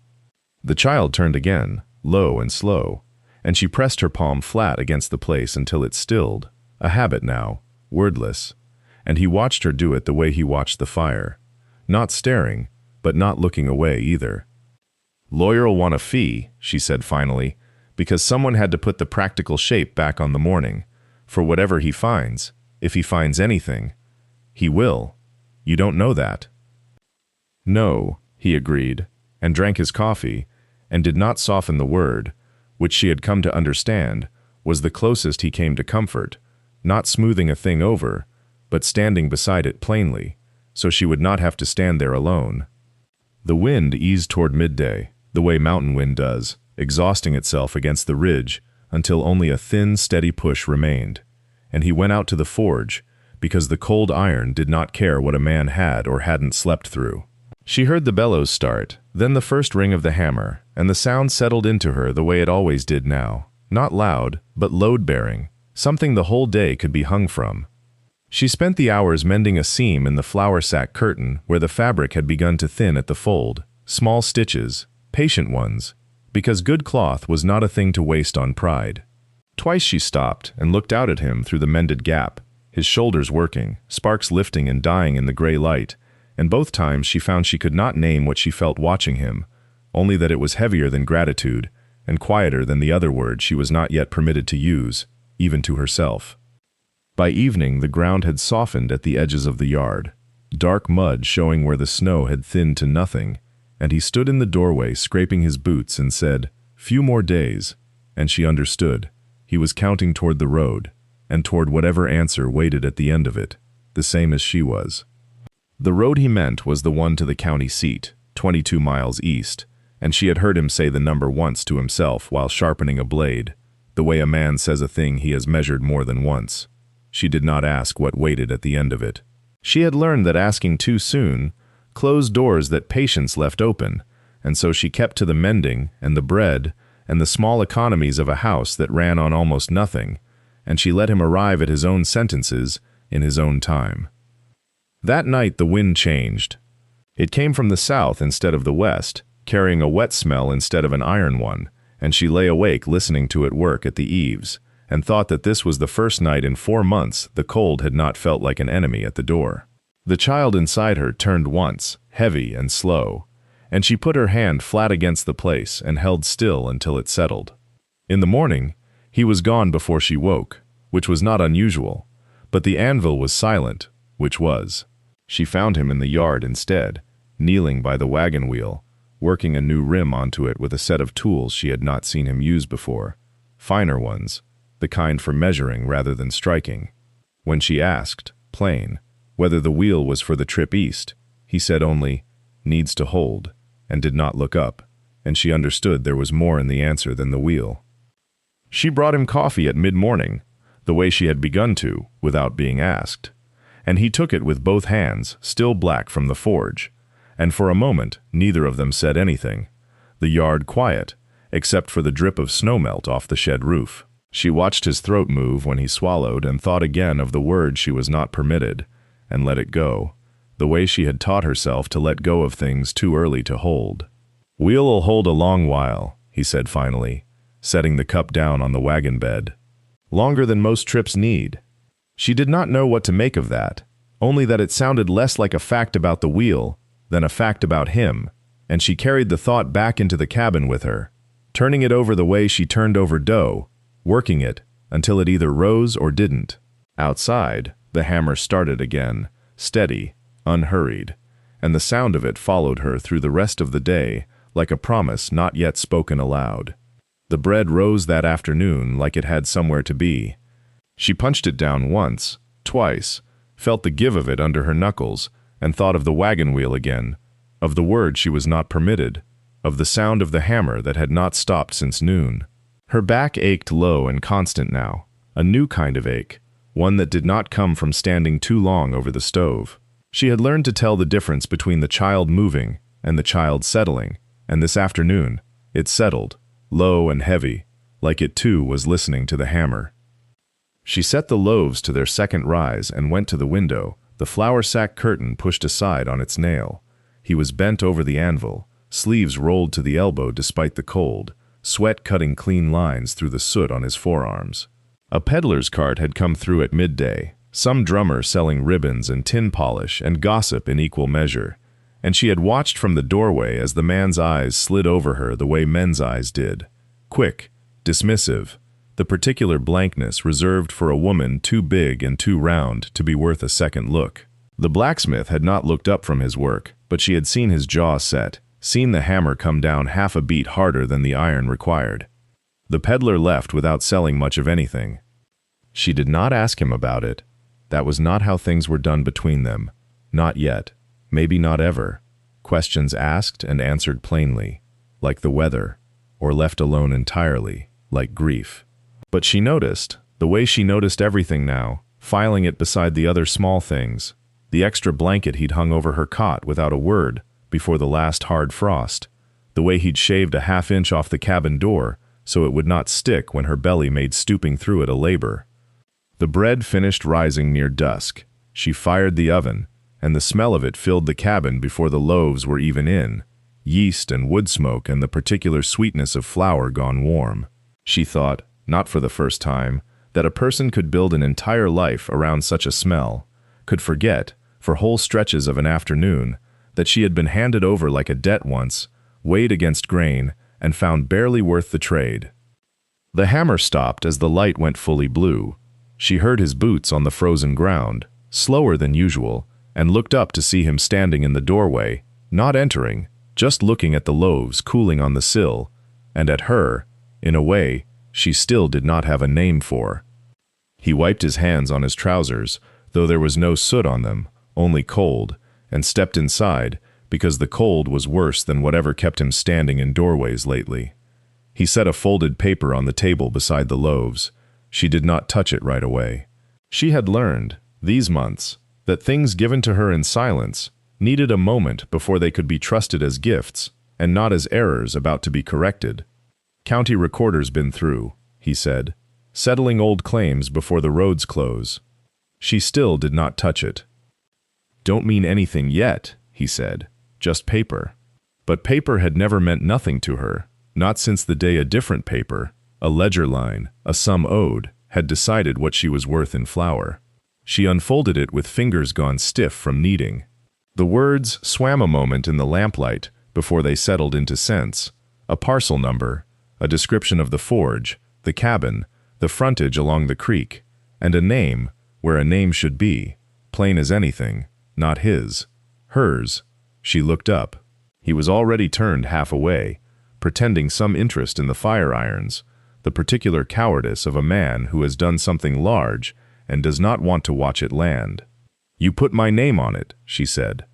The child turned again, low and slow, and she pressed her palm flat against the place until it stilled, a habit now, wordless, and he watched her do it the way he watched the fire, not staring, but not looking away either. "Lawyer'll want a fee," she said finally, because someone had to put the practical shape back on the morning, for whatever he finds, if he finds anything. He will. You don't know that. "No," he agreed, and drank his coffee, and did not soften the word, which she had come to understand, was the closest he came to comfort, not smoothing a thing over, but standing beside it plainly, so she would not have to stand there alone. The wind eased toward midday, the way mountain wind does, exhausting itself against the ridge until only a thin, steady push remained, and he went out to the forge, because the cold iron did not care what a man had or hadn't slept through. She heard the bellows start, then the first ring of the hammer, and the sound settled into her the way it always did now, not loud, but load-bearing, something the whole day could be hung from. She spent the hours mending a seam in the flour sack curtain where the fabric had begun to thin at the fold, small stitches, patient ones, because good cloth was not a thing to waste on pride. Twice she stopped and looked out at him through the mended gap, his shoulders working, sparks lifting and dying in the gray light, and both times she found she could not name what she felt watching him, only that it was heavier than gratitude and quieter than the other word she was not yet permitted to use, even to herself. By evening the ground had softened at the edges of the yard, dark mud showing where the snow had thinned to nothing, and he stood in the doorway scraping his boots and said, "Few more days," and she understood. He was counting toward the road, and toward whatever answer waited at the end of it, the same as she was. The road he meant was the one to the county seat, 22 miles east, and she had heard him say the number once to himself while sharpening a blade, the way a man says a thing he has measured more than once. She did not ask what waited at the end of it. She had learned that asking too soon closed doors that patience left open, and so she kept to the mending and the bread and the small economies of a house that ran on almost nothing, and she let him arrive at his own sentences in his own time. That night the wind changed. It came from the south instead of the west, carrying a wet smell instead of an iron one, and she lay awake listening to it work at the eaves, and thought that this was the first night in 4 months the cold had not felt like an enemy at the door. The child inside her turned once, heavy and slow, and she put her hand flat against the place and held still until it settled. In the morning, he was gone before she woke, which was not unusual, but the anvil was silent, which was. She found him in the yard instead, kneeling by the wagon wheel, working a new rim onto it with a set of tools she had not seen him use before, finer ones, the kind for measuring rather than striking. When she asked, plain, whether the wheel was for the trip east, he said only, "Needs to hold," and did not look up, and she understood there was more in the answer than the wheel. She brought him coffee at mid-morning, the way she had begun to, without being asked, and he took it with both hands, still black from the forge, and for a moment neither of them said anything, the yard quiet, except for the drip of snowmelt off the shed roof. She watched his throat move when he swallowed and thought again of the word she was not permitted, and let it go, the way she had taught herself to let go of things too early to hold. "Wheel'll hold a long while," he said finally, setting the cup down on the wagon bed. "Longer than most trips need." She did not know what to make of that, only that it sounded less like a fact about the wheel than a fact about him, and she carried the thought back into the cabin with her, turning it over the way she turned over dough, working it until it either rose or didn't. Outside, the hammer started again, steady, unhurried, and the sound of it followed her through the rest of the day like a promise not yet spoken aloud. The bread rose that afternoon like it had somewhere to be. She punched it down once, twice, felt the give of it under her knuckles, and thought of the wagon wheel again, of the word she was not permitted, of the sound of the hammer that had not stopped since noon. Her back ached low and constant now, a new kind of ache, one that did not come from standing too long over the stove. She had learned to tell the difference between the child moving and the child settling, and this afternoon it settled, low and heavy, like it too was listening to the hammer. She set the loaves to their second rise and went to the window, the flour sack curtain pushed aside on its nail. He was bent over the anvil, sleeves rolled to the elbow despite the cold, sweat cutting clean lines through the soot on his forearms. A peddler's cart had come through at midday, some drummer selling ribbons and tin polish and gossip in equal measure, and she had watched from the doorway as the man's eyes slid over her the way men's eyes did, quick, dismissive, the particular blankness reserved for a woman too big and too round to be worth a second look. The blacksmith had not looked up from his work, but she had seen his jaw set, seen the hammer come down half a beat harder than the iron required. The peddler left without selling much of anything. She did not ask him about it. That was not how things were done between them. Not yet. Maybe not ever. Questions asked and answered plainly, like the weather, or left alone entirely, like grief. But she noticed, the way she noticed everything now, filing it beside the other small things, the extra blanket he'd hung over her cot without a word before the last hard frost, the way he'd shaved a half-inch off the cabin door so it would not stick when her belly made stooping through it a labor. The bread finished rising near dusk. She fired the oven, and the smell of it filled the cabin before the loaves were even in, yeast and wood smoke and the particular sweetness of flour gone warm. She thought, not for the first time, that a person could build an entire life around such a smell, could forget, for whole stretches of an afternoon, that she had been handed over like a debt once, weighed against grain, and found barely worth the trade. The hammer stopped as the light went fully blue. She heard his boots on the frozen ground, slower than usual, and looked up to see him standing in the doorway, not entering, just looking at the loaves cooling on the sill, and at her, in a way, she still did not have a name for. He wiped his hands on his trousers, though there was no soot on them, only cold, and stepped inside, because the cold was worse than whatever kept him standing in doorways lately. He set a folded paper on the table beside the loaves. She did not touch it right away. She had learned, these months, that things given to her in silence needed a moment before they could be trusted as gifts, and not as errors about to be corrected. "County recorder's been through," he said, "settling old claims before the roads close." She still did not touch it. "Don't mean anything yet," he said, "just paper." But paper had never meant nothing to her, not since the day a different paper, a ledger line, a sum owed, had decided what she was worth in flour. She unfolded it with fingers gone stiff from kneading. The words swam a moment in the lamplight before they settled into sense. A parcel number, a description of the forge, the cabin, the frontage along the creek, and a name where a name should be, plain as anything, not his, hers. She looked up. He was already turned half away, pretending some interest in the fire irons, the particular cowardice of a man who has done something large and does not want to watch it land. "You put my name on it," she said.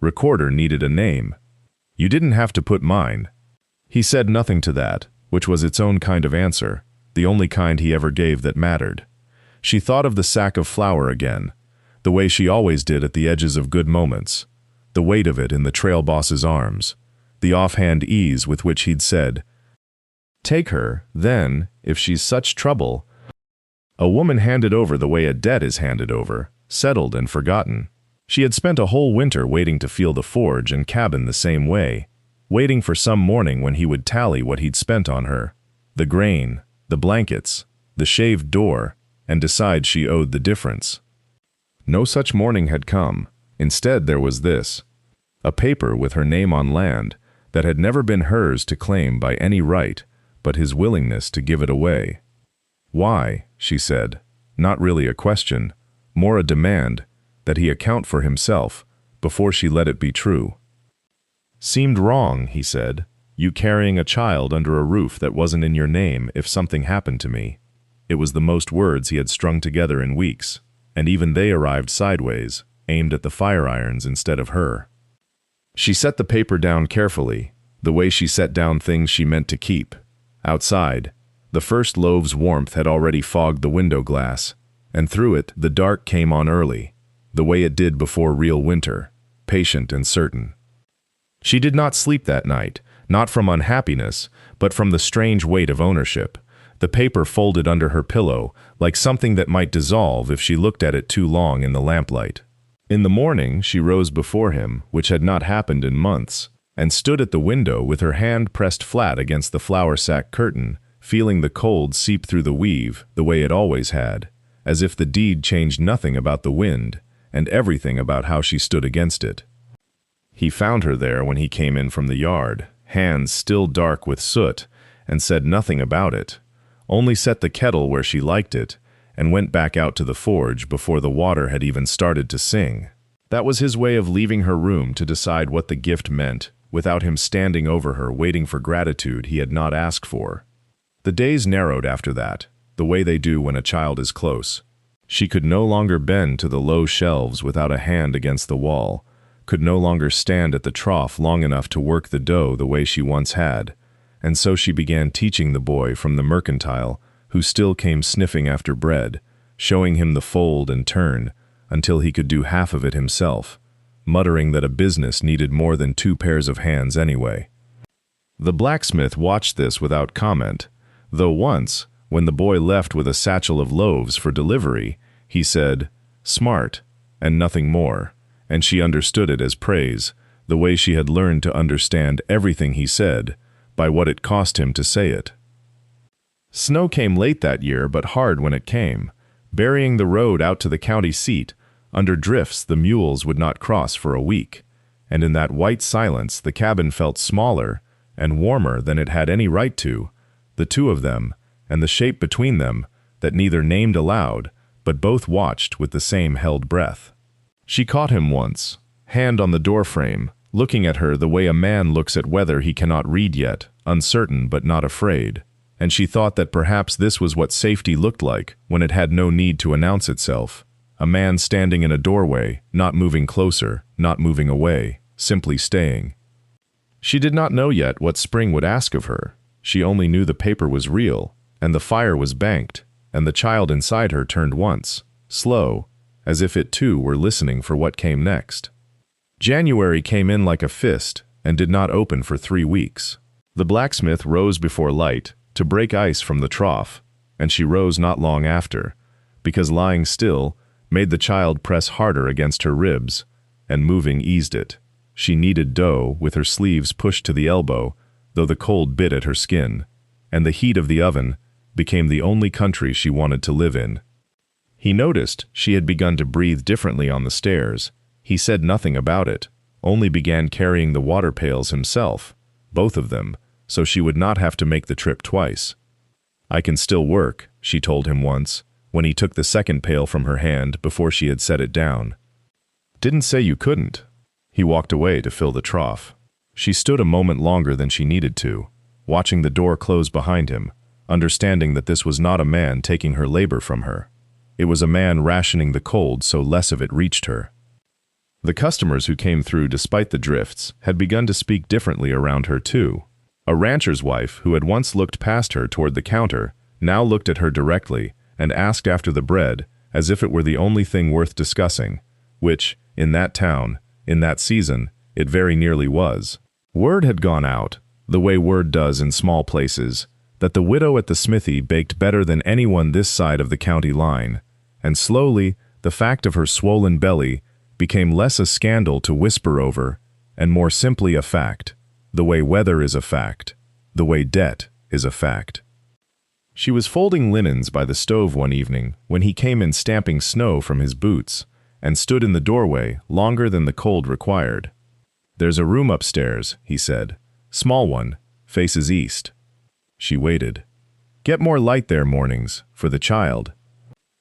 Recorder needed a name. "You didn't have to put mine." He said nothing to that, which was its own kind of answer, the only kind he ever gave that mattered. She thought of the sack of flour again, the way she always did at the edges of good moments, the weight of it in the trail boss's arms, the offhand ease with which he'd said, "Take her, then, if she's such trouble." A woman handed over the way a debt is handed over, settled and forgotten. She had spent a whole winter waiting to feel the forge and cabin the same way, waiting for some morning when he would tally what he'd spent on her, the grain, the blankets, the shaved door, and decide she owed the difference. No such morning had come. Instead there was this, a paper with her name on land that had never been hers to claim by any right but his willingness to give it away. "Why," she said, not really a question, more a demand, that he account for himself before she let it be true. "Seemed wrong," he said, "you carrying a child under a roof that wasn't in your name if something happened to me." It was the most words he had strung together in weeks, and even they arrived sideways, aimed at the fire irons instead of her. She set the paper down carefully, the way she set down things she meant to keep. Outside, the first loave's warmth had already fogged the window glass, and through it the dark came on early, the way it did before real winter, patient and certain. She did not sleep that night, not from unhappiness, but from the strange weight of ownership, the paper folded under her pillow like something that might dissolve if she looked at it too long in the lamplight. In the morning she rose before him, which had not happened in months, and stood at the window with her hand pressed flat against the flour sack curtain, feeling the cold seep through the weave the way it always had, as if the deed changed nothing about the wind, and everything about how she stood against it. He found her there when he came in from the yard, hands still dark with soot, and said nothing about it, only set the kettle where she liked it, and went back out to the forge before the water had even started to sing. That was his way of leaving her room to decide what the gift meant, without him standing over her waiting for gratitude he had not asked for. The days narrowed after that, the way they do when a child is close. She could no longer bend to the low shelves without a hand against the wall, could no longer stand at the trough long enough to work the dough the way she once had, and so she began teaching the boy from the mercantile, who still came sniffing after bread, showing him the fold and turn, until he could do half of it himself, muttering that a business needed more than 2 pairs of hands anyway. The blacksmith watched this without comment, though once, when the boy left with a satchel of loaves for delivery, he said, "Smart," and nothing more, and she understood it as praise, the way she had learned to understand everything he said, by what it cost him to say it. Snow came late that year, but hard when it came, burying the road out to the county seat. Under drifts the mules would not cross for a week, and in that white silence the cabin felt smaller and warmer than it had any right to, the two of them, and the shape between them that neither named aloud, but both watched with the same held breath. She caught him once, hand on the doorframe, looking at her the way a man looks at weather he cannot read yet, uncertain but not afraid, and she thought that perhaps this was what safety looked like when it had no need to announce itself. A man standing in a doorway, not moving closer, not moving away, simply staying. She did not know yet what spring would ask of her. She only knew the paper was real, and the fire was banked, and the child inside her turned once, slow, as if it too were listening for what came next. January came in like a fist and did not open for 3 weeks. The blacksmith rose before light to break ice from the trough, and she rose not long after, because lying still made the child press harder against her ribs, and moving eased it. She kneaded dough with her sleeves pushed to the elbow, though the cold bit at her skin, and the heat of the oven became the only country she wanted to live in. He noticed she had begun to breathe differently on the stairs. He said nothing about it, only began carrying the water pails himself, both of them, so she would not have to make the trip twice. "I can still work," she told him once, when he took the second pail from her hand before she had set it down. "Didn't say you couldn't." He walked away to fill the trough. She stood a moment longer than she needed to, watching the door close behind him, understanding that this was not a man taking her labor from her. It was a man rationing the cold so less of it reached her. The customers who came through despite the drifts had begun to speak differently around her too. A rancher's wife who had once looked past her toward the counter now looked at her directly and asked after the bread as if it were the only thing worth discussing, which, in that town, in that season, it very nearly was. Word had gone out, the way word does in small places, that the widow at the smithy baked better than anyone this side of the county line, and slowly the fact of her swollen belly became less a scandal to whisper over, and more simply a fact, the way weather is a fact, the way debt is a fact. She was folding linens by the stove one evening when he came in stamping snow from his boots, and stood in the doorway longer than the cold required. "There's a room upstairs," he said. "Small one, faces east." She waited. "Get more light there mornings, for the child."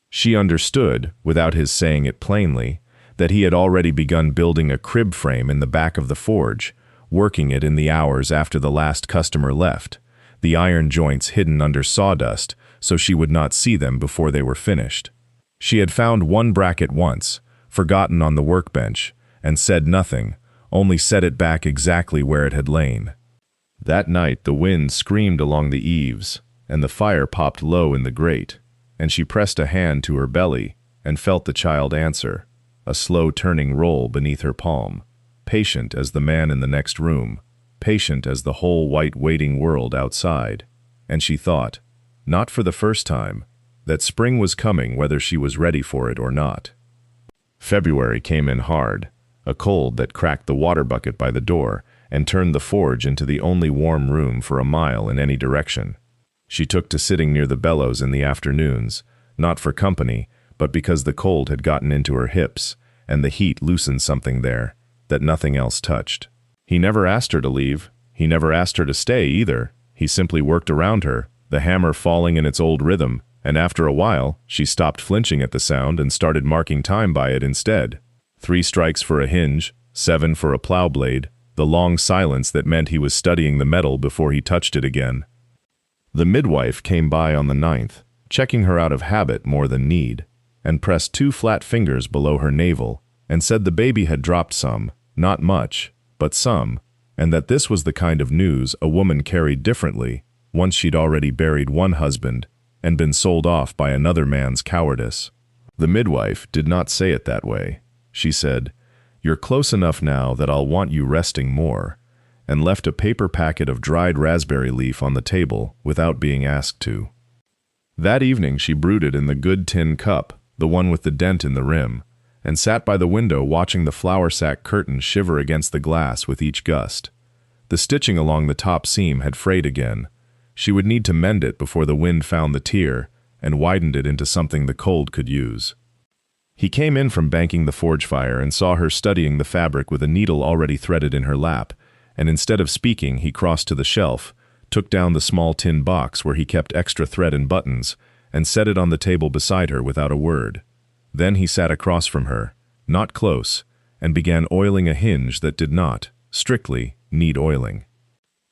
She understood, without his saying it plainly, that he had already begun building a crib frame in the back of the forge, working it in the hours after the last customer left, the iron joints hidden under sawdust so she would not see them before they were finished. She had found one bracket once, forgotten on the workbench, and said nothing, only set it back exactly where it had lain. That night the wind screamed along the eaves, and the fire popped low in the grate, and she pressed a hand to her belly and felt the child answer, a slow turning roll beneath her palm, patient as the man in the next room, patient as the whole white waiting world outside, and she thought, not for the first time, that spring was coming whether she was ready for it or not. February came in hard, a cold that cracked the water bucket by the door and turned the forge into the only warm room for a mile in any direction. She took to sitting near the bellows in the afternoons, not for company, but because the cold had gotten into her hips, and the heat loosened something there that nothing else touched. He never asked her to leave. He never asked her to stay either. He simply worked around her, the hammer falling in its old rhythm, and after a while, she stopped flinching at the sound and started marking time by it instead. 3 strikes for a hinge, 7 for a plow blade, the long silence that meant he was studying the metal before he touched it again. The midwife came by on the 9th, checking her out of habit more than need, and pressed 2 flat fingers below her navel, and said the baby had dropped some, not much, but some, and that this was the kind of news a woman carried differently, once she'd already buried one husband and been sold off by another man's cowardice. The midwife did not say it that way. She said, "You're close enough now that I'll want you resting more," and left a paper packet of dried raspberry leaf on the table without being asked to. That evening she brooded in the good tin cup, the one with the dent in the rim, and sat by the window watching the flour sack curtain shiver against the glass with each gust. The stitching along the top seam had frayed again. She would need to mend it before the wind found the tear and widened it into something the cold could use. He came in from banking the forge fire and saw her studying the fabric with a needle already threaded in her lap, and instead of speaking, he crossed to the shelf, took down the small tin box where he kept extra thread and buttons, and set it on the table beside her without a word. Then he sat across from her, not close, and began oiling a hinge that did not, strictly, need oiling.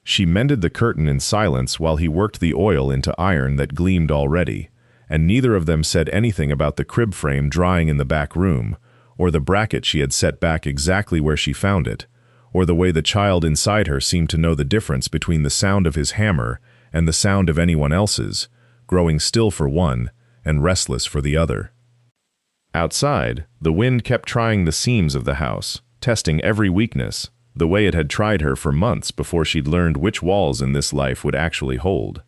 She mended the curtain in silence while he worked the oil into iron that gleamed already, and neither of them said anything about the crib frame drying in the back room, or the bracket she had set back exactly where she found it, or the way the child inside her seemed to know the difference between the sound of his hammer and the sound of anyone else's, growing still for one and restless for the other. Outside, the wind kept trying the seams of the house, testing every weakness, the way it had tried her for months before she'd learned which walls in this life would actually hold.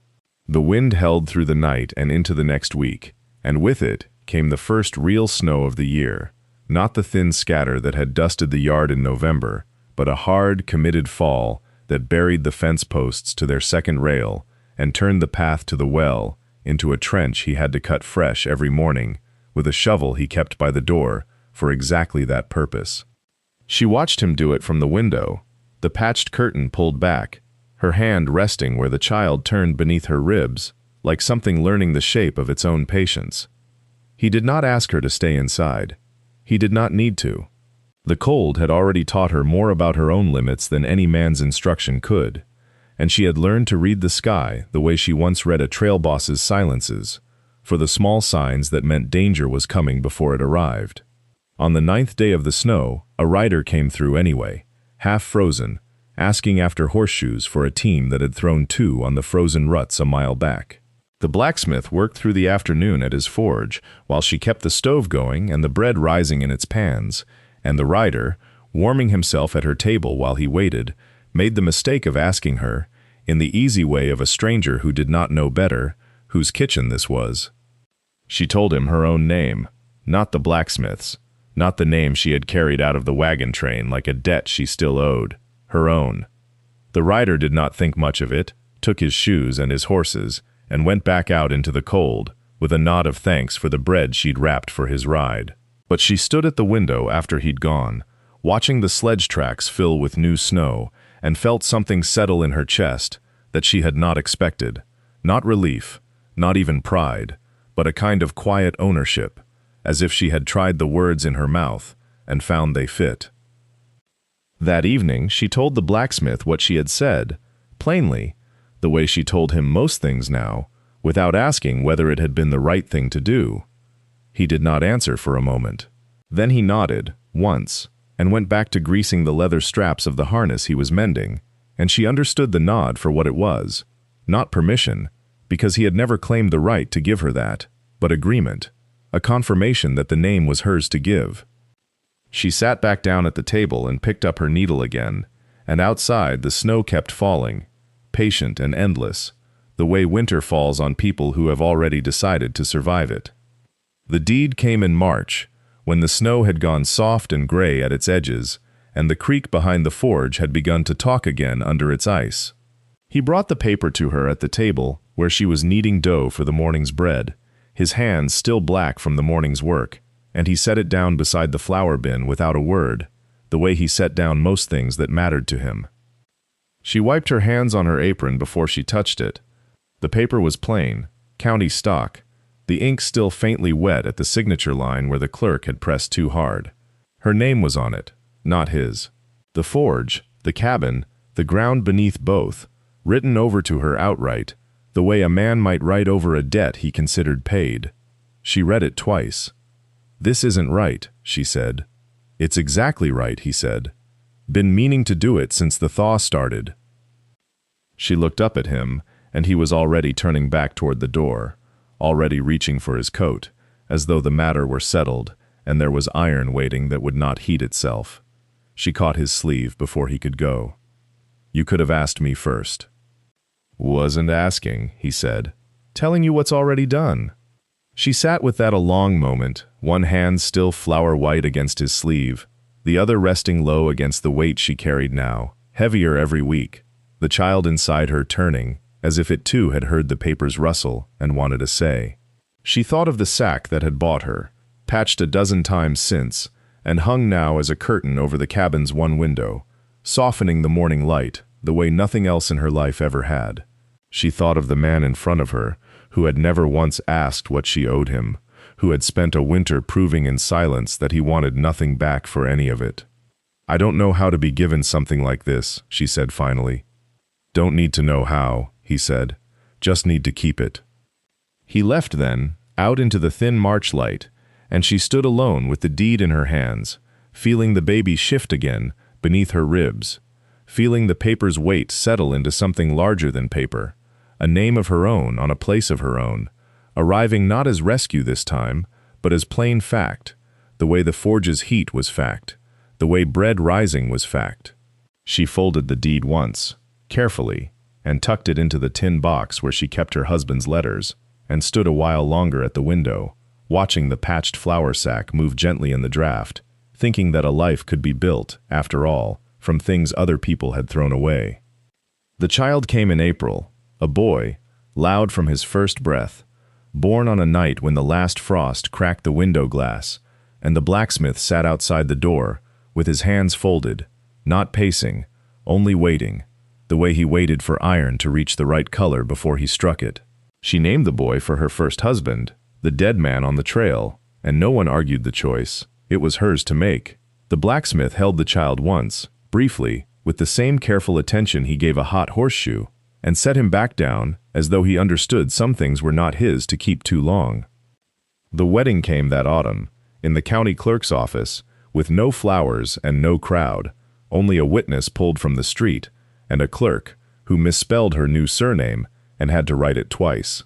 The wind held through the night and into the next week, and with it came the first real snow of the year, not the thin scatter that had dusted the yard in November, but a hard, committed fall that buried the fence posts to their second rail and turned the path to the well into a trench he had to cut fresh every morning with a shovel he kept by the door for exactly that purpose. She watched him do it from the window, the patched curtain pulled back, her hand resting where the child turned beneath her ribs, like something learning the shape of its own patience. He did not ask her to stay inside. He did not need to. The cold had already taught her more about her own limits than any man's instruction could, and she had learned to read the sky the way she once read a trail boss's silences, for the small signs that meant danger was coming before it arrived. On the 9th day of the snow, a rider came through anyway, half frozen, asking after horseshoes for a team that had thrown two on the frozen ruts a mile back. The blacksmith worked through the afternoon at his forge while she kept the stove going and the bread rising in its pans, and the rider, warming himself at her table while he waited, made the mistake of asking her, in the easy way of a stranger who did not know better, whose kitchen this was. She told him her own name, not the blacksmith's, not the name she had carried out of the wagon train like a debt she still owed, her own. The rider did not think much of it, took his shoes and his horses, and went back out into the cold, with a nod of thanks for the bread she'd wrapped for his ride. But she stood at the window after he'd gone, watching the sledge tracks fill with new snow, and felt something settle in her chest that she had not expected. Not relief, not even pride, but a kind of quiet ownership, as if she had tried the words in her mouth and found they fit. That evening she told the blacksmith what she had said, plainly, the way she told him most things now, without asking whether it had been the right thing to do. He did not answer for a moment. Then he nodded, once, and went back to greasing the leather straps of the harness he was mending, and she understood the nod for what it was, not permission, because he had never claimed the right to give her that, but agreement, a confirmation that the name was hers to give. She sat back down at the table and picked up her needle again, and outside the snow kept falling, patient and endless, the way winter falls on people who have already decided to survive it. The deed came in March, when the snow had gone soft and gray at its edges, and the creek behind the forge had begun to talk again under its ice. He brought the paper to her at the table, where she was kneading dough for the morning's bread, his hands still black from the morning's work, and he set it down beside the flour bin without a word, the way he set down most things that mattered to him. She wiped her hands on her apron before she touched it. The paper was plain, county stock, the ink still faintly wet at the signature line where the clerk had pressed too hard. Her name was on it, not his. The forge, the cabin, the ground beneath both, written over to her outright, the way a man might write over a debt he considered paid. She read it twice. "This isn't right," she said. "It's exactly right," he said. "Been meaning to do it since the thaw started." She looked up at him, and he was already turning back toward the door, already reaching for his coat, as though the matter were settled, and there was iron waiting that would not heat itself. She caught his sleeve before he could go. "You could have asked me first." "Wasn't asking," he said. "Telling you what's already done." She sat with that a long moment, one hand still flower-white against his sleeve, the other resting low against the weight she carried now, heavier every week, the child inside her turning, as if it too had heard the paper's rustle and wanted a say. She thought of the sack that had bought her, patched a dozen times since, and hung now as a curtain over the cabin's one window, softening the morning light the way nothing else in her life ever had. She thought of the man in front of her, who had never once asked what she owed him, who had spent a winter proving in silence that he wanted nothing back for any of it. "I don't know how to be given something like this," she said finally. "Don't need to know how," he said. "Just need to keep it." He left then, out into the thin March light, and she stood alone with the deed in her hands, feeling the baby shift again beneath her ribs, feeling the paper's weight settle into something larger than paper, a name of her own on a place of her own, arriving not as rescue this time, but as plain fact, the way the forge's heat was fact, the way bread rising was fact. She folded the deed once, carefully, and tucked it into the tin box where she kept her husband's letters, and stood a while longer at the window, watching the patched flour sack move gently in the draft, thinking that a life could be built, after all, from things other people had thrown away. The child came in April, a boy, loud from his first breath, born on a night when the last frost cracked the window glass, and the blacksmith sat outside the door, with his hands folded, not pacing, only waiting, the way he waited for iron to reach the right color before he struck it. She named the boy for her first husband, the dead man on the trail, and no one argued the choice. It was hers to make. The blacksmith held the child once, briefly, with the same careful attention he gave a hot horseshoe, and set him back down as though he understood some things were not his to keep too long. The wedding came that autumn, in the county clerk's office, with no flowers and no crowd, only a witness pulled from the street, and a clerk who misspelled her new surname and had to write it twice.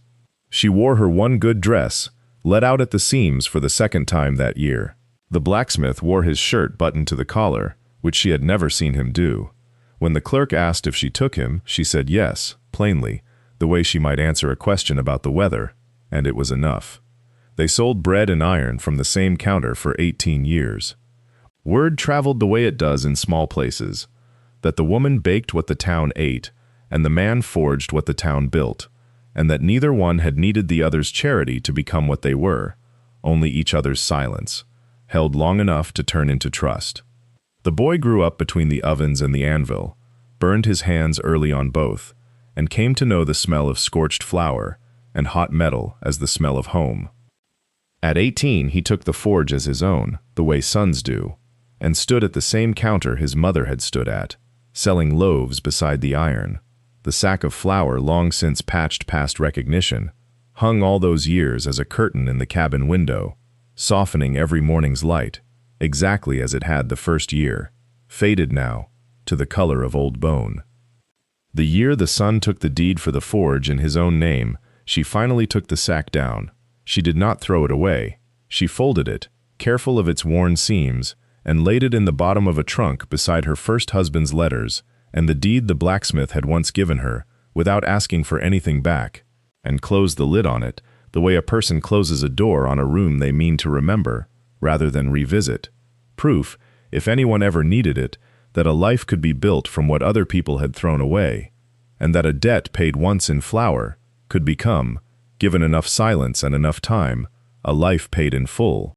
She wore her one good dress, let out at the seams for the second time that year. The blacksmith wore his shirt buttoned to the collar, which she had never seen him do. When the clerk asked if she took him, she said yes, plainly, the way she might answer a question about the weather, and it was enough. They sold bread and iron from the same counter for 18 years. Word traveled the way it does in small places, that the woman baked what the town ate, and the man forged what the town built, and that neither one had needed the other's charity to become what they were, only each other's silence, held long enough to turn into trust. The boy grew up between the ovens and the anvil, burned his hands early on both, and came to know the smell of scorched flour and hot metal as the smell of home. At 18, he took the forge as his own, the way sons do, and stood at the same counter his mother had stood at, selling loaves beside the iron. The sack of flour, long since patched past recognition, hung all those years as a curtain in the cabin window, softening every morning's light, exactly as it had the first year, faded now, to the color of old bone. The year the son took the deed for the forge in his own name, she finally took the sack down. She did not throw it away. She folded it, careful of its worn seams, and laid it in the bottom of a trunk beside her first husband's letters and the deed the blacksmith had once given her, without asking for anything back, and closed the lid on it, the way a person closes a door on a room they mean to remember, rather than revisit. Proof, if anyone ever needed it, that a life could be built from what other people had thrown away, and that a debt paid once in flour could become, given enough silence and enough time, a life paid in full.